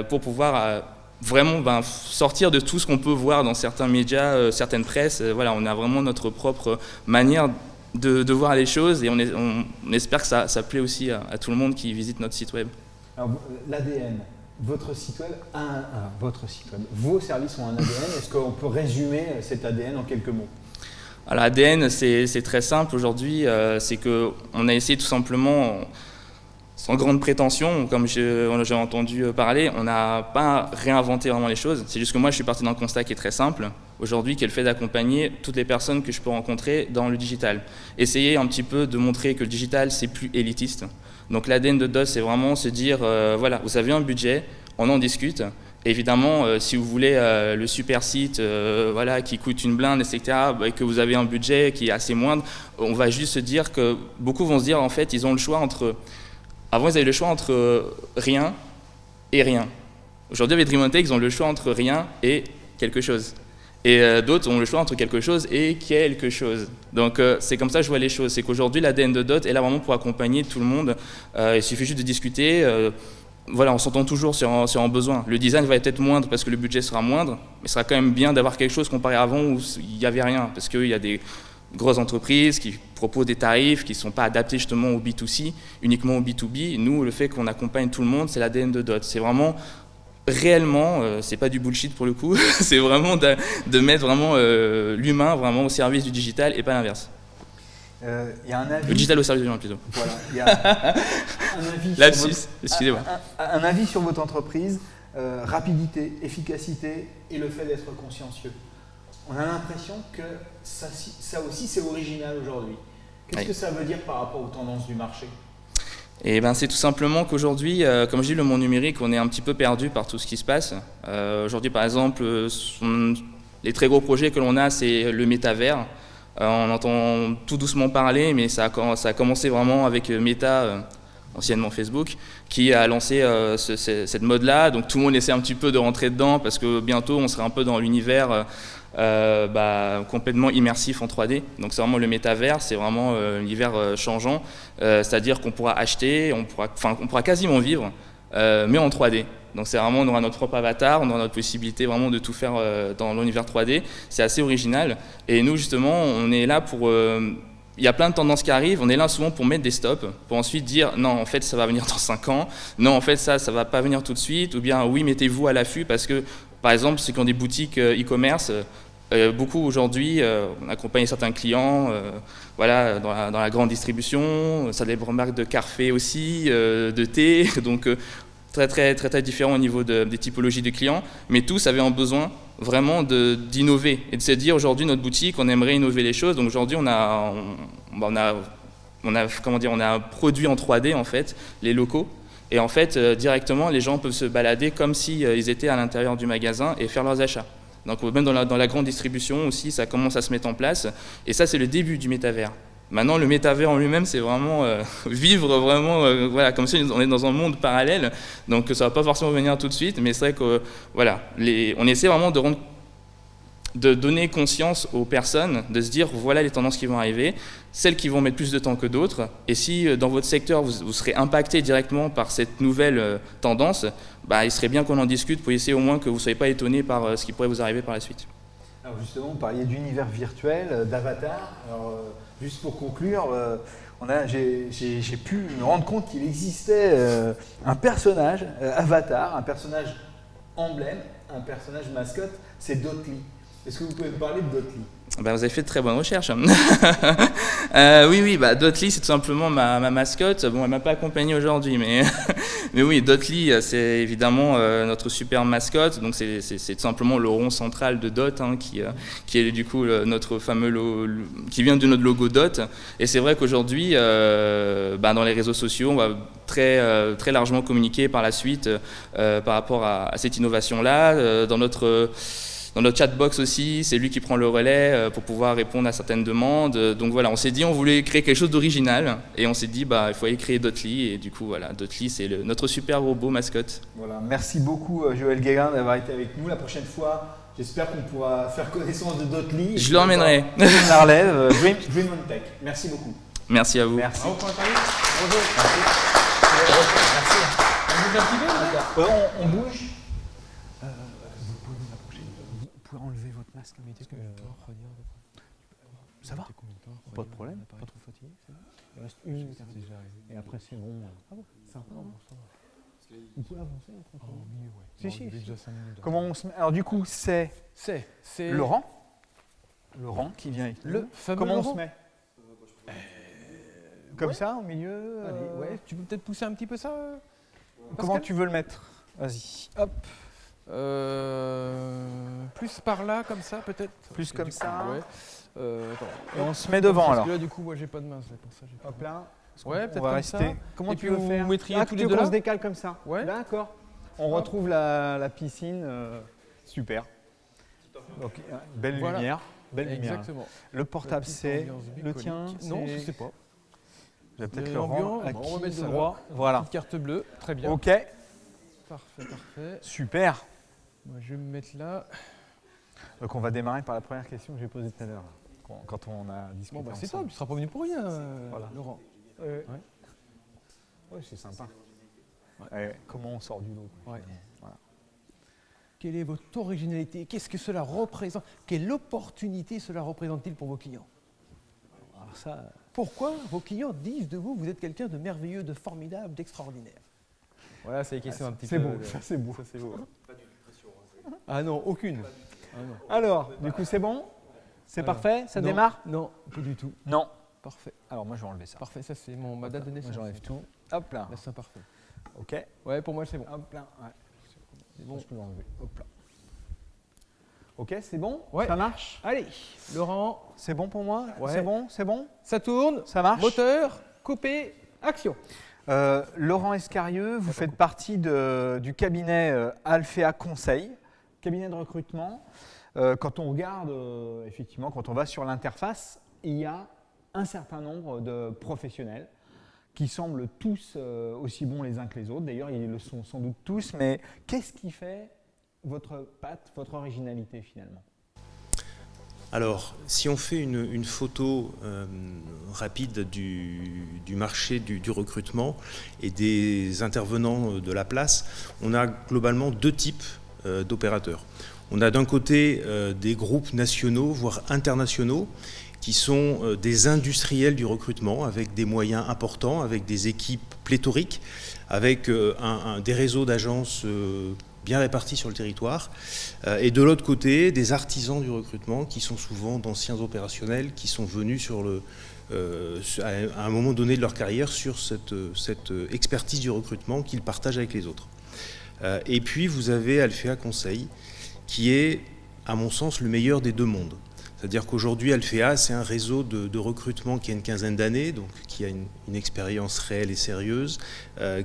pour pouvoir vraiment sortir de tout ce qu'on peut voir dans certains médias, certaines presses. Voilà, on a vraiment notre propre manière de voir les choses et on espère que ça plaît aussi à tout le monde qui visite notre site web. Alors, l'ADN, votre site web, vos services ont un ADN. Est-ce qu'on peut résumer cet ADN en quelques mots? Alors l'ADN, c'est très simple aujourd'hui, c'est qu'on a essayé tout simplement, sans grande prétention, comme j'ai entendu parler, on n'a pas réinventé vraiment les choses. C'est juste que moi, je suis parti d'un constat qui est très simple aujourd'hui, qui est le fait d'accompagner toutes les personnes que je peux rencontrer dans le digital. Essayer un petit peu de montrer que le digital, c'est plus élitiste. Donc l'ADN de DOT, c'est vraiment se dire, voilà, vous avez un budget, on en discute. Évidemment, si vous voulez le super site voilà, qui coûte une blinde, etc., et que vous avez un budget qui est assez moindre, on va juste se dire que beaucoup vont se dire, en fait, ils ont le choix entre... Avant, ils avaient le choix entre rien et rien. Aujourd'hui, avec DreamOnTech, ils ont le choix entre rien et quelque chose. Et d'autres ont le choix entre quelque chose et quelque chose. Donc c'est comme ça que je vois les choses. C'est qu'aujourd'hui, l'ADN de DOT est là vraiment pour accompagner tout le monde. Il suffit juste de discuter. Voilà, on s'entend toujours sur un besoin. Le design va être moindre parce que le budget sera moindre, mais ce sera quand même bien d'avoir quelque chose comparé à avant où il n'y avait rien. Parce qu'il y a des grosses entreprises qui proposent des tarifs qui ne sont pas adaptés justement au B2C, uniquement au B2B. Nous, le fait qu'on accompagne tout le monde, c'est l'ADN de DOT. C'est vraiment... Réellement, c'est pas du bullshit pour le coup, c'est vraiment de mettre vraiment l'humain vraiment au service du digital et pas l'inverse. Y a un avis... Le digital au service de l'humain plutôt. Voilà, il y a un avis Lapsus, excusez-moi. Un avis sur votre entreprise, rapidité, efficacité et le fait d'être consciencieux. On a l'impression que ça aussi c'est original aujourd'hui. Qu'est-ce que ça veut dire par rapport aux tendances du marché ? Et ben, c'est tout simplement qu'aujourd'hui, comme je dis, le monde numérique, on est un petit peu perdu par tout ce qui se passe. Aujourd'hui, par exemple, les très gros projets que l'on a, c'est le métavers. On entend tout doucement parler, mais ça a commencé vraiment avec Meta, anciennement Facebook, qui a lancé cette mode-là. Donc tout le monde essaie un petit peu de rentrer dedans, parce que bientôt, on sera un peu dans l'univers complètement immersif en 3D. Donc c'est vraiment le métavers, c'est vraiment l'univers changeant, c'est-à-dire qu'on pourra acheter, on pourra quasiment vivre, mais en 3D. Donc c'est vraiment, on aura notre propre avatar, on aura notre possibilité vraiment de tout faire dans l'univers 3D. C'est assez original. Et nous justement, on est là pour... il y a plein de tendances qui arrivent, on est là souvent pour mettre des stops, pour ensuite dire non, en fait ça va venir dans 5 ans, non, en fait ça va pas venir tout de suite, ou bien oui, mettez-vous à l'affût parce que par exemple, ceux qui ont des boutiques e-commerce, beaucoup aujourd'hui, on accompagne certains clients voilà, dans la grande distribution, ça des marques de café aussi, de thé, donc très différents au niveau des typologies de clients, mais tous avaient un besoin vraiment d'innover et de se dire aujourd'hui notre boutique, on aimerait innover les choses. Donc aujourd'hui, on a un produit en 3D en fait, les locaux. Et en fait, directement, les gens peuvent se balader comme s'ils étaient à l'intérieur du magasin et faire leurs achats. Donc même dans la grande distribution aussi, ça commence à se mettre en place. Et ça, c'est le début du métavers. Maintenant, le métavers en lui-même, c'est vraiment vivre vraiment voilà, comme si on est dans un monde parallèle. Donc ça ne va pas forcément venir tout de suite, mais c'est vrai que voilà, on essaie vraiment de donner conscience aux personnes, de se dire voilà les tendances qui vont arriver, celles qui vont mettre plus de temps que d'autres, et si dans votre secteur vous serez impacté directement par cette nouvelle tendance, il serait bien qu'on en discute pour essayer au moins que vous ne soyez pas étonné par ce qui pourrait vous arriver par la suite. Alors justement, vous parliez d'univers virtuel, d'avatar. Alors juste pour conclure, j'ai pu me rendre compte qu'il existait un personnage avatar, un personnage emblème, un personnage mascotte, c'est Dotly. Est-ce que vous pouvez me parler de Dotly ? Vous avez fait de très bonnes recherches. Oui, Dotly, c'est tout simplement ma mascotte. Bon, elle ne m'a pas accompagné aujourd'hui, mais oui, Dotly, c'est évidemment notre super mascotte. Donc, c'est tout simplement le rond central de Dot, qui est du coup notre fameux qui vient de notre logo Dot. Et c'est vrai qu'aujourd'hui, dans les réseaux sociaux, on va très largement communiquer par la suite par rapport à cette innovation-là. Dans notre chatbox aussi, c'est lui qui prend le relais pour pouvoir répondre à certaines demandes. Donc voilà, on s'est dit on voulait créer quelque chose d'original et on s'est dit il faut aller créer Dotly et du coup voilà, Dotly c'est notre super robot mascotte. Voilà, merci beaucoup Joël Guérin d'avoir été avec nous. La prochaine fois, J'espère qu'on pourra faire connaissance de d'autres lits. Je l'emmènerai. On la relève. Dream on Tech. Merci beaucoup. Merci à vous. Merci. Bonjour. On bouge. Vous pouvez vous approcher. Vous pouvez enlever votre masque. Ça va? Pas de problème. Pas trop fatigué. Il reste une minute. Et après c'est bon. Ah bon? Sympa. Vous pouvez avancer. Comment on se met? Alors du coup c'est Laurent. Laurent qui vient. Le fameux Comment on Laurent. se met? Comme ça, au milieu. Allez, ouais, tu peux peut-être pousser un petit peu ça. Comment Pascal tu veux le mettre? Vas-y. Hop. Plus par là, comme ça, peut-être. Plus comme Du ça. coup, ouais. Attends. Et on se met devant Parce alors. que là, du coup, moi, j'ai pas de main, c'est pour ça. J'ai pas Hop là. Ouais, peut-être on va comme rester. ça. Comment Et tu puis veux vous faire? mettriez Ah, tous tu les veux deux qu'on là se décale comme ça? Ouais. D'accord. On retrouve la piscine. Super. Donc, belle Voilà. lumière. Belle lumière. Exactement. Le portable, Petite c'est ambiance le bucolique. tien? Non, c'est- je sais pas. Je vais peut-être C'est le rendre l'ambiance. à Bon, qui on va mettre de ça là. droit. Voilà. Petite carte bleue, très bien. Ok. Parfait, parfait. Super. Moi, je vais me mettre là. Donc on va démarrer par la première question que j'ai posée tout à l'heure, quand on a discuté Bon, bah, c'est ensemble. top, tu seras pas venu pour rien, Voilà. Laurent. Ouais, c'est sympa. Ouais, comment on sort du lot? Ouais. Voilà. Quelle est votre originalité? Qu'est-ce que cela représente? Quelle opportunité cela représente-t-il pour vos clients? Alors ça, Pourquoi vos clients disent de vous êtes quelqu'un de merveilleux, de formidable, d'extraordinaire? Voilà, c'est les questions un petit peu. c'est beau, ça c'est beau. Ça, c'est beau. Ah non, aucune. Ah non. Alors, du coup c'est bon? C'est Alors, parfait? Ça non, démarre? Non, pas du tout. Non. Parfait. Alors moi je vais enlever ça. Parfait, ça c'est ma date de Moi naissance. j'enlève tout. Hop là. Là, c'est parfait. Ok. Ouais, pour moi c'est bon. Hop là. Ouais. C'est bon. Je peux l'enlever. Hop là. Ok, c'est bon? Ouais. Ça marche? Allez, Laurent, C'est bon pour moi? Ouais. C'est bon? C'est bon? ça tourne. Ça marche? Moteur, coupé, action. Laurent Escarieux, vous faites partie du cabinet Alphea Conseil, cabinet de recrutement. Quand on regarde, effectivement, quand on va sur l'interface, il y a un certain nombre de professionnels qui semblent tous aussi bons les uns que les autres. D'ailleurs, ils le sont sans doute tous, mais qu'est-ce qui fait votre patte, votre originalité finalement? Alors, si on fait une photo rapide du marché du recrutement et des intervenants de la place, on a globalement deux types d'opérateurs. On a d'un côté des groupes nationaux, voire internationaux, qui sont des industriels du recrutement, avec des moyens importants, avec des équipes pléthoriques, avec des réseaux d'agences bien répartis sur le territoire, et de l'autre côté, des artisans du recrutement qui sont souvent d'anciens opérationnels qui sont venus à un moment donné de leur carrière sur cette expertise du recrutement qu'ils partagent avec les autres. Et puis vous avez Alphea Conseil, qui est, à mon sens, le meilleur des deux mondes. C'est-à-dire qu'aujourd'hui, Alphea, c'est un réseau de recrutement qui a une quinzaine d'années, donc qui a une expérience réelle et sérieuse,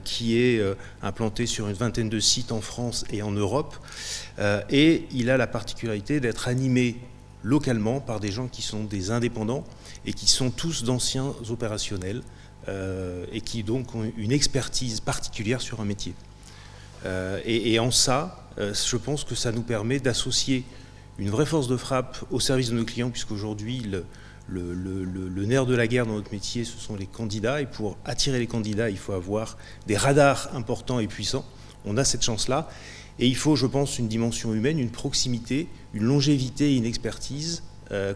qui est implanté sur une vingtaine de sites en France et en Europe. Et il a la particularité d'être animé localement par des gens qui sont des indépendants et qui sont tous d'anciens opérationnels et qui donc ont une expertise particulière sur un métier. Et en ça, je pense que ça nous permet d'associer une vraie force de frappe au service de nos clients, puisqu'aujourd'hui, le nerf de la guerre dans notre métier, ce sont les candidats. Et pour attirer les candidats, il faut avoir des radars importants et puissants. On a cette chance-là. Et il faut, je pense, une dimension humaine, une proximité, une longévité et une expertise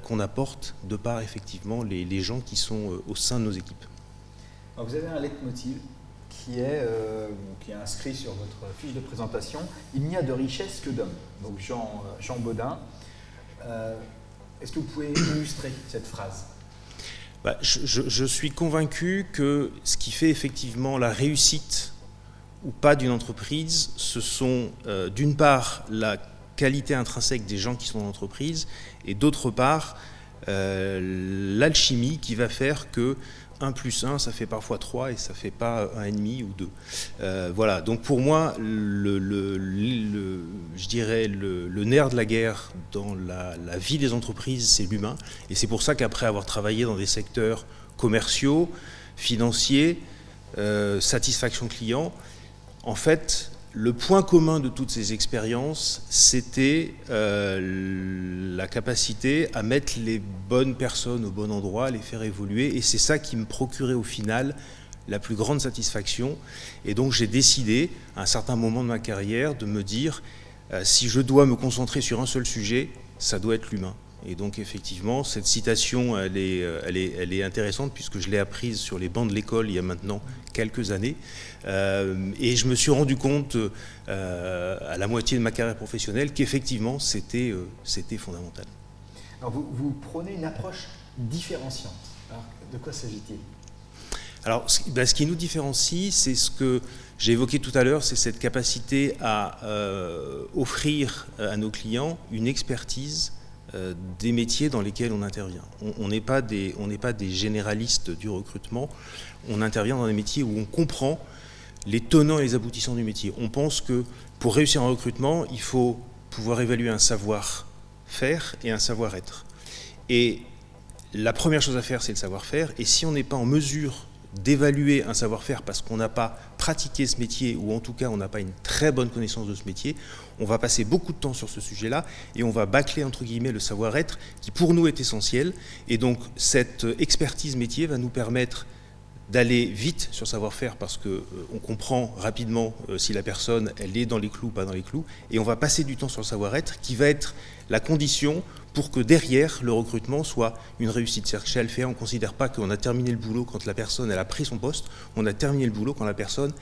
qu'on apporte de par, effectivement, les gens qui sont au sein de nos équipes. Alors vous avez un leitmotiv qui est inscrit sur votre fiche de présentation. Il n'y a de richesse que d'hommes. Donc Jean Baudin. Est-ce que vous pouvez illustrer cette phrase? Je suis convaincu que ce qui fait effectivement la réussite ou pas d'une entreprise, ce sont d'une part la qualité intrinsèque des gens qui sont dans l'entreprise et d'autre part l'alchimie qui va faire que 1 plus 1, ça fait parfois 3 et ça ne fait pas 1,5 ou 2. Voilà, donc pour moi, je dirais le nerf de la guerre dans la vie des entreprises, c'est l'humain. Et c'est pour ça qu'après avoir travaillé dans des secteurs commerciaux, financiers, satisfaction client, en fait, le point commun de toutes ces expériences, c'était la capacité à mettre les bonnes personnes au bon endroit, à les faire évoluer, et c'est ça qui me procurait au final la plus grande satisfaction. Et donc j'ai décidé, à un certain moment de ma carrière, de me dire, si je dois me concentrer sur un seul sujet, ça doit être l'humain. Et donc effectivement, cette citation, elle est intéressante puisque je l'ai apprise sur les bancs de l'école il y a maintenant quelques années. Et je me suis rendu compte à la moitié de ma carrière professionnelle qu'effectivement, c'était fondamental. Alors vous prenez une approche différenciante. Alors, de quoi s'agit-il ? Alors, ce qui nous différencie, c'est ce que j'ai évoqué tout à l'heure, c'est cette capacité à offrir à nos clients une expertise des métiers dans lesquels on intervient. On n'est pas des généralistes du recrutement, on intervient dans des métiers où on comprend les tenants et les aboutissants du métier. On pense que pour réussir un recrutement, il faut pouvoir évaluer un savoir-faire et un savoir-être. Et la première chose à faire, c'est le savoir-faire, et si on n'est pas en mesure d'évaluer un savoir-faire parce qu'on n'a pas pratiqué ce métier ou en tout cas on n'a pas une très bonne connaissance de ce métier, on va passer beaucoup de temps sur ce sujet-là et on va bâcler entre guillemets le savoir-être qui pour nous est essentiel. Et donc cette expertise métier va nous permettre d'aller vite sur savoir-faire parce qu'on comprend rapidement si la personne elle est dans les clous ou pas dans les clous, et on va passer du temps sur le savoir-être qui va être la condition pour que derrière le recrutement soit une réussite. C'est-à-dire que chez Alphea, on ne considère pas qu'on a terminé le boulot quand la personne elle a pris son poste, on a terminé le boulot quand la personne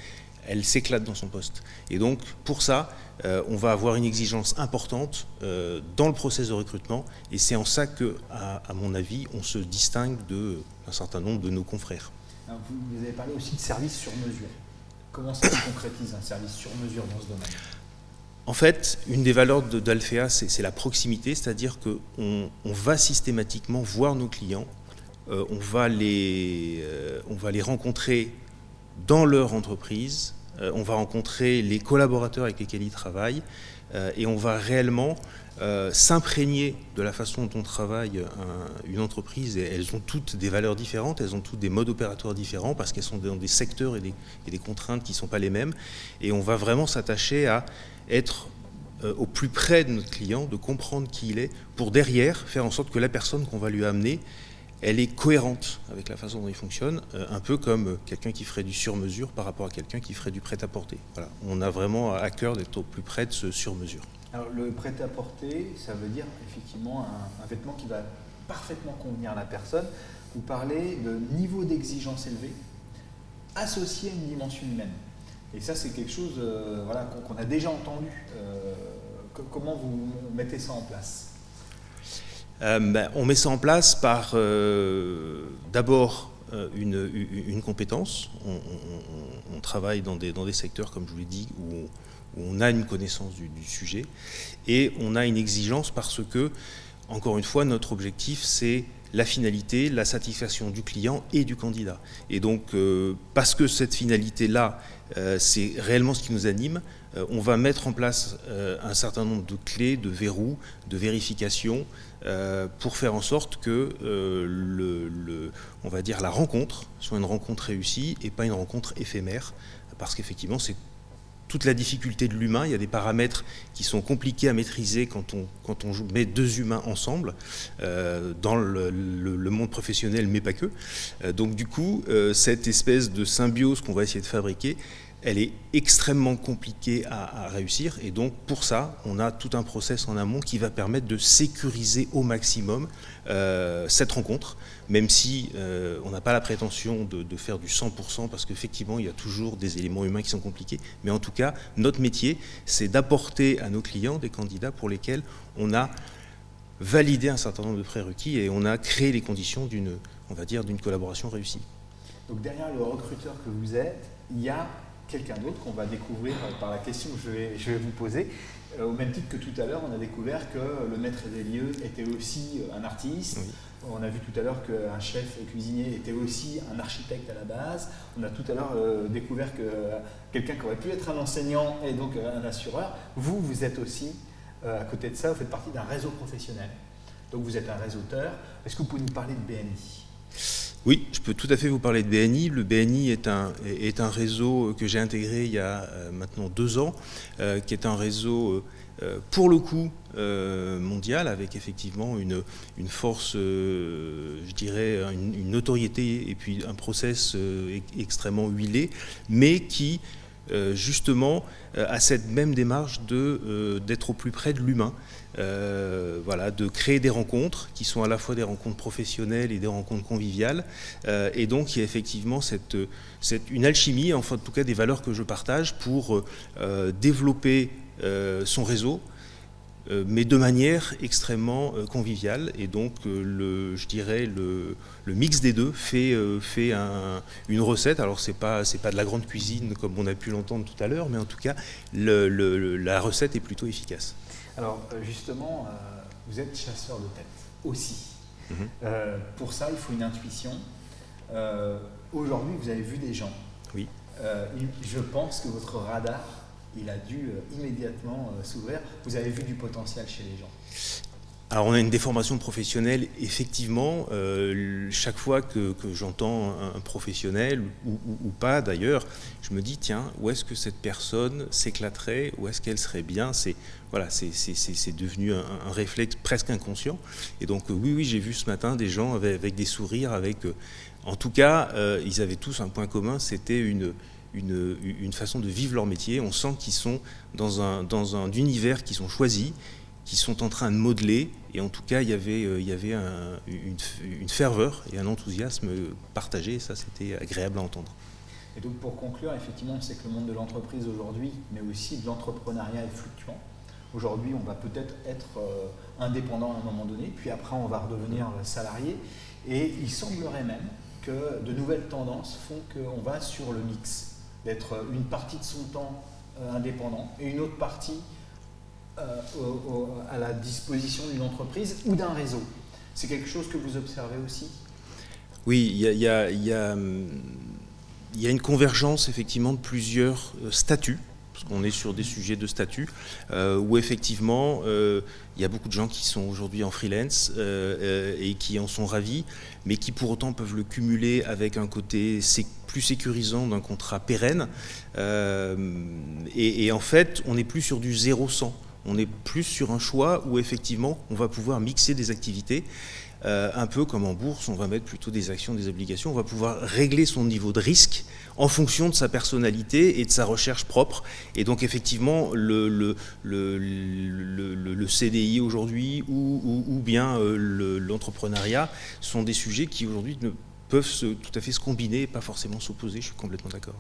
elle s'éclate dans son poste. Et donc pour ça, on va avoir une exigence importante dans le process de recrutement, et c'est en ça que, à mon avis, on se distingue d'un certain nombre de nos confrères. Alors, vous avez parlé aussi de service sur mesure. Comment ça se concrétise un service sur mesure dans ce domaine ? En fait, une des valeurs d'Alphea, c'est la proximité, c'est-à-dire qu'on va systématiquement voir nos clients, on va les rencontrer dans leur entreprise, on va rencontrer les collaborateurs avec lesquels ils travaillent, et on va réellement s'imprégner de la façon dont travaille une entreprise. Et elles ont toutes des valeurs différentes, elles ont toutes des modes opératoires différents parce qu'elles sont dans des secteurs et des contraintes qui ne sont pas les mêmes. Et on va vraiment s'attacher à être au plus près de notre client, de comprendre qui il est, pour derrière faire en sorte que la personne qu'on va lui amener, elle est cohérente avec la façon dont il fonctionne, un peu comme quelqu'un qui ferait du sur-mesure par rapport à quelqu'un qui ferait du prêt-à-porter. Voilà. On a vraiment à cœur d'être au plus près de ce sur-mesure. Alors le prêt-à-porter, ça veut dire effectivement un vêtement qui va parfaitement convenir à la personne. Vous parlez de niveau d'exigence élevé associé à une dimension humaine. Et ça, c'est quelque chose qu'on a déjà entendu. Comment vous mettez ça en place ? On met ça en place par d'abord une compétence. On travaille dans des secteurs, comme je vous l'ai dit, où on a une connaissance du sujet, et on a une exigence parce que, encore une fois, notre objectif, c'est la finalité, la satisfaction du client et du candidat. Et donc, parce que cette finalité-là, c'est réellement ce qui nous anime, on va mettre en place un certain nombre de clés, de verrous, de vérifications, pour faire en sorte que on va dire la rencontre soit une rencontre réussie et pas une rencontre éphémère, parce qu'effectivement, c'est toute la difficulté de l'humain. Il y a des paramètres qui sont compliqués à maîtriser quand on met deux humains ensemble, dans le monde professionnel, mais pas que. Donc du coup, cette espèce de symbiose qu'on va essayer de fabriquer, elle est extrêmement compliquée à réussir, et donc pour ça, on a tout un process en amont qui va permettre de sécuriser au maximum cette rencontre, même si on n'a pas la prétention de faire du 100%, parce qu'effectivement, il y a toujours des éléments humains qui sont compliqués, mais en tout cas, notre métier, c'est d'apporter à nos clients des candidats pour lesquels on a validé un certain nombre de prérequis et on a créé les conditions d'une collaboration réussie. Donc derrière le recruteur que vous êtes, il y a quelqu'un d'autre qu'on va découvrir par la question que je vais vous poser. Au même titre que tout à l'heure, on a découvert que le maître des lieux était aussi un artiste. Oui. On a vu tout à l'heure qu'un chef cuisinier était aussi un architecte à la base. On a tout à l'heure découvert que quelqu'un qui aurait pu être un enseignant et donc un assureur. Vous êtes aussi, à côté de ça, vous faites partie d'un réseau professionnel. Donc vous êtes un réseauteur. Est-ce que vous pouvez nous parler de BNI ? Oui, je peux tout à fait vous parler de BNI. Le BNI est un réseau que j'ai intégré il y a maintenant 2 ans, qui est un réseau pour le coup mondial, avec effectivement une force, je dirais, une notoriété et puis un process extrêmement huilé, mais qui justement a cette même démarche d'être au plus près de l'humain. Voilà, de créer des rencontres qui sont à la fois des rencontres professionnelles et des rencontres conviviales. Et donc, il y a effectivement une alchimie, enfin, en tout cas des valeurs que je partage pour développer son réseau, mais de manière extrêmement conviviale. Et donc, je dirais, le mix des deux fait une recette. Alors, c'est pas de la grande cuisine comme on a pu l'entendre tout à l'heure, mais en tout cas, la recette est plutôt efficace. Alors justement, vous êtes chasseur de tête aussi. Pour ça, il faut une intuition. Aujourd'hui, vous avez vu des gens. Oui. Je pense que votre radar, il a dû immédiatement s'ouvrir. Vous avez vu du potentiel chez les gens. Alors on a une déformation professionnelle, effectivement. Chaque fois que j'entends un professionnel, ou pas d'ailleurs, je me dis, tiens, où est-ce que cette personne s'éclaterait, où est-ce qu'elle serait bien? C'est devenu un réflexe presque inconscient. Et donc oui, j'ai vu ce matin des gens avec des sourires, en tout cas, ils avaient tous un point commun, c'était une façon de vivre leur métier. On sent qu'ils sont dans un univers qu'ils ont choisi, qui sont en train de modeler, et en tout cas il y avait une ferveur et un enthousiasme partagé, et ça c'était agréable à entendre. Et donc pour conclure, effectivement, on sait que le monde de l'entreprise aujourd'hui, mais aussi de l'entrepreneuriat est fluctuant. Aujourd'hui, on va peut-être être indépendant à un moment donné, puis après on va redevenir salarié, et il semblerait même que de nouvelles tendances font qu'on va sur le mix, d'être une partie de son temps indépendant et une autre partie à la disposition d'une entreprise ou d'un réseau. C'est quelque chose que vous observez aussi? Oui, il y a une convergence effectivement de plusieurs statuts, parce qu'on est sur des sujets de statut, où effectivement il y a beaucoup de gens qui sont aujourd'hui en freelance et qui en sont ravis, mais qui pour autant peuvent le cumuler avec un côté plus sécurisant d'un contrat pérenne. Et en fait, on n'est plus sur du 0-100. On est plus sur un choix où effectivement on va pouvoir mixer des activités, un peu comme en bourse, on va mettre plutôt des actions, des obligations, on va pouvoir régler son niveau de risque en fonction de sa personnalité et de sa recherche propre. Et donc effectivement le CDI aujourd'hui ou bien l'entrepreneuriat sont des sujets qui aujourd'hui peuvent tout à fait se combiner et pas forcément s'opposer, je suis complètement d'accord.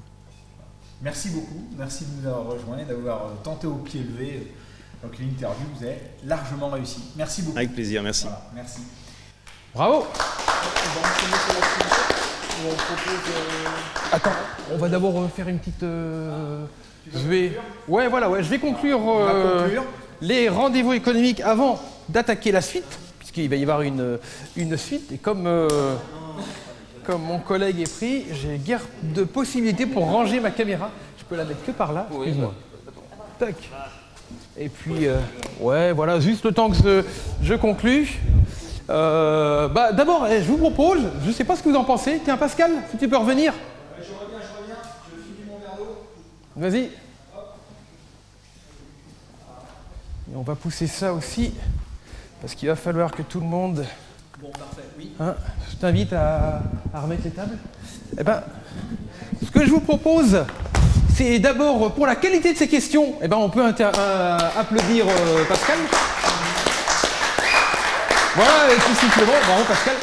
Merci beaucoup, merci de nous avoir rejoints et d'avoir tenté au pied levé. Donc l'interview, vous avez largement réussi. Merci beaucoup. Avec plaisir, merci. Voilà, merci. Bravo. Attends, on va d'abord faire une petite... Je vais conclure, les rendez-vous économiques avant d'attaquer la suite, puisqu'il va y avoir une suite. Et comme mon collègue est pris, j'ai guère de possibilités pour ranger ma caméra. Je peux la mettre que par là, excuse-moi. Tac. Et puis, voilà, juste le temps que je conclue. D'abord, je vous propose, je ne sais pas ce que vous en pensez. Tiens, Pascal, si tu peux revenir. Je reviens, je finis mon verre d'eau. Vas-y. Et on va pousser ça aussi, parce qu'il va falloir que tout le monde... Bon, parfait, oui. Je t'invite à remettre les tables. Eh ben, ce que je vous propose... C'est d'abord, pour la qualité de ces questions, on peut applaudir Pascal. Voilà, tout simplement, bravo Pascal.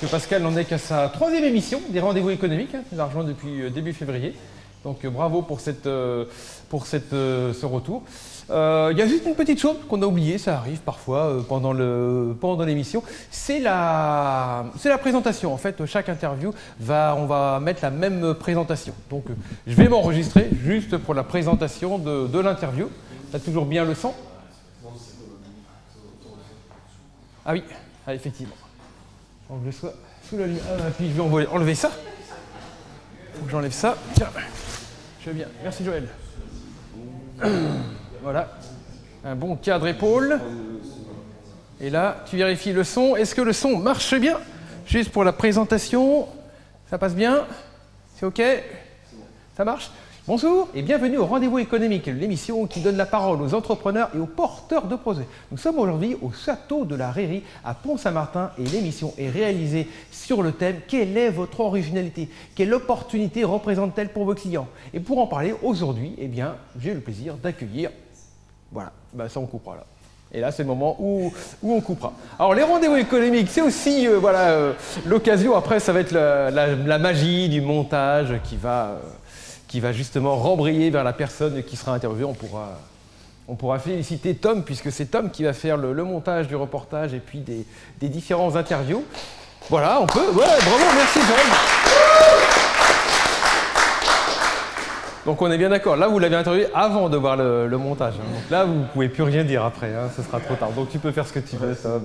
Pascal n'en est qu'à sa 3e émission des rendez-vous économiques, il a rejoint depuis début février. Donc bravo pour ce retour. Il y a juste une petite chose qu'on a oubliée, ça arrive parfois pendant l'émission, c'est la présentation. En fait, chaque interview, on va mettre la même présentation. Donc je vais m'enregistrer juste pour la présentation de l'interview. Tu as toujours bien le son? Ah oui, effectivement. Donc je sois sous la lumière. Puis je vais enlever ça. Il faut que j'enlève ça. Tiens, je vais bien. Merci Joël. Voilà, un bon cadre épaule. Et là, tu vérifies le son. Est-ce que le son marche bien? juste pour la présentation, ça passe bien? C'est OK? Ça marche? Bonjour et bienvenue au Rendez-vous économique, l'émission qui donne la parole aux entrepreneurs et aux porteurs de projets. Nous sommes aujourd'hui au château de la Rairie à Pont-Saint-Martin et l'émission est réalisée sur le thème « Quelle est votre originalité? Quelle opportunité représente-t-elle pour vos clients ?» Et pour en parler aujourd'hui, eh bien, j'ai le plaisir d'accueillir, voilà, ben ça on coupera là. Et là, c'est le moment où on coupera. Alors, les rendez-vous économiques, c'est aussi l'occasion. Après, ça va être la magie du montage qui va justement rembrayer vers la personne qui sera interviewée. On pourra féliciter Tom, puisque c'est Tom qui va faire le montage du reportage et puis des différents interviews. Voilà, on peut. Voilà, bravo, merci Tom. Donc on est bien d'accord, là vous l'avez interviewé avant de voir le montage. Hein. Donc là vous ne pouvez plus rien dire après, hein. Ce sera trop tard. Donc tu peux faire ce que tu veux, ça va.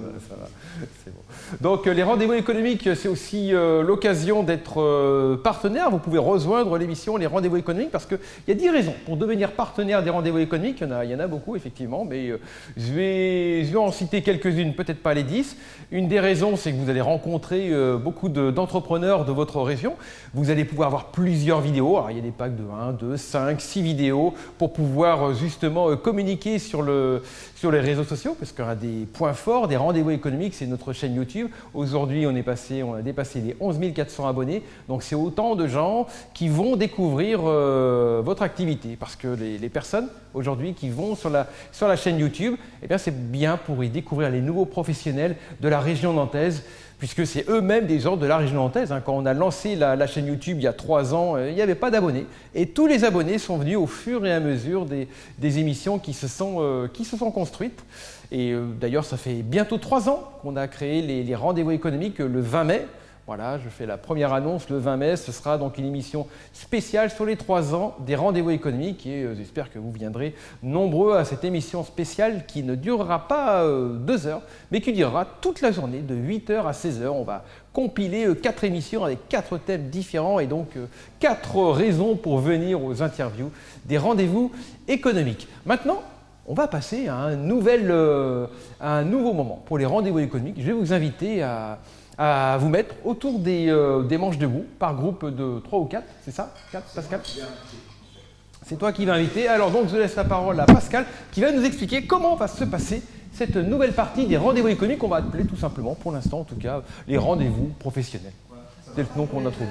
C'est bon. Donc les rendez-vous économiques, c'est aussi l'occasion d'être partenaire. Vous pouvez rejoindre l'émission Les Rendez-vous économiques parce qu'il y a 10 raisons pour devenir partenaire des rendez-vous économiques. Il y en a beaucoup effectivement, mais je vais en citer quelques-unes, peut-être pas les 10. Une des raisons, c'est que vous allez rencontrer beaucoup d'entrepreneurs de votre région. Vous allez pouvoir avoir plusieurs vidéos. Alors, il y a des packs de 1, 2, 5, 6 vidéos pour pouvoir justement communiquer sur les réseaux sociaux, parce qu'un des points forts des rendez-vous économiques, c'est notre chaîne YouTube. Aujourd'hui, on a dépassé les 11 400 abonnés. Donc, c'est autant de gens qui vont découvrir votre activité. Parce que les personnes aujourd'hui qui vont sur la chaîne YouTube, eh bien, c'est bien pour y découvrir les nouveaux professionnels de la région nantaise, puisque c'est eux-mêmes des gens de la région nantaise. Hein. Quand on a lancé la chaîne YouTube il y a 3 ans, il n'y avait pas d'abonnés. Et tous les abonnés sont venus au fur et à mesure des émissions qui se sont construites. Et d'ailleurs, ça fait bientôt 3 ans qu'on a créé les rendez-vous économiques le 20 mai. Voilà, je fais la première annonce le 20 mai. Ce sera donc une émission spéciale sur les 3 ans des rendez-vous économiques. Et j'espère que vous viendrez nombreux à cette émission spéciale qui ne durera pas 2 heures, mais qui durera toute la journée de 8h à 16h. On va compiler 4 émissions avec 4 thèmes différents et donc 4 raisons pour venir aux interviews des rendez-vous économiques. Maintenant, on va passer à un nouveau moment pour les rendez-vous économiques. Je vais vous inviter à vous mettre autour des manches debout par groupe de 3 ou 4, c'est ça 4, Pascal? C'est toi qui vas inviter. Alors donc je laisse la parole à Pascal qui va nous expliquer comment va se passer cette nouvelle partie des rendez-vous économiques qu'on va appeler tout simplement, pour l'instant en tout cas, les rendez-vous professionnels. C'est le nom qu'on a trouvé.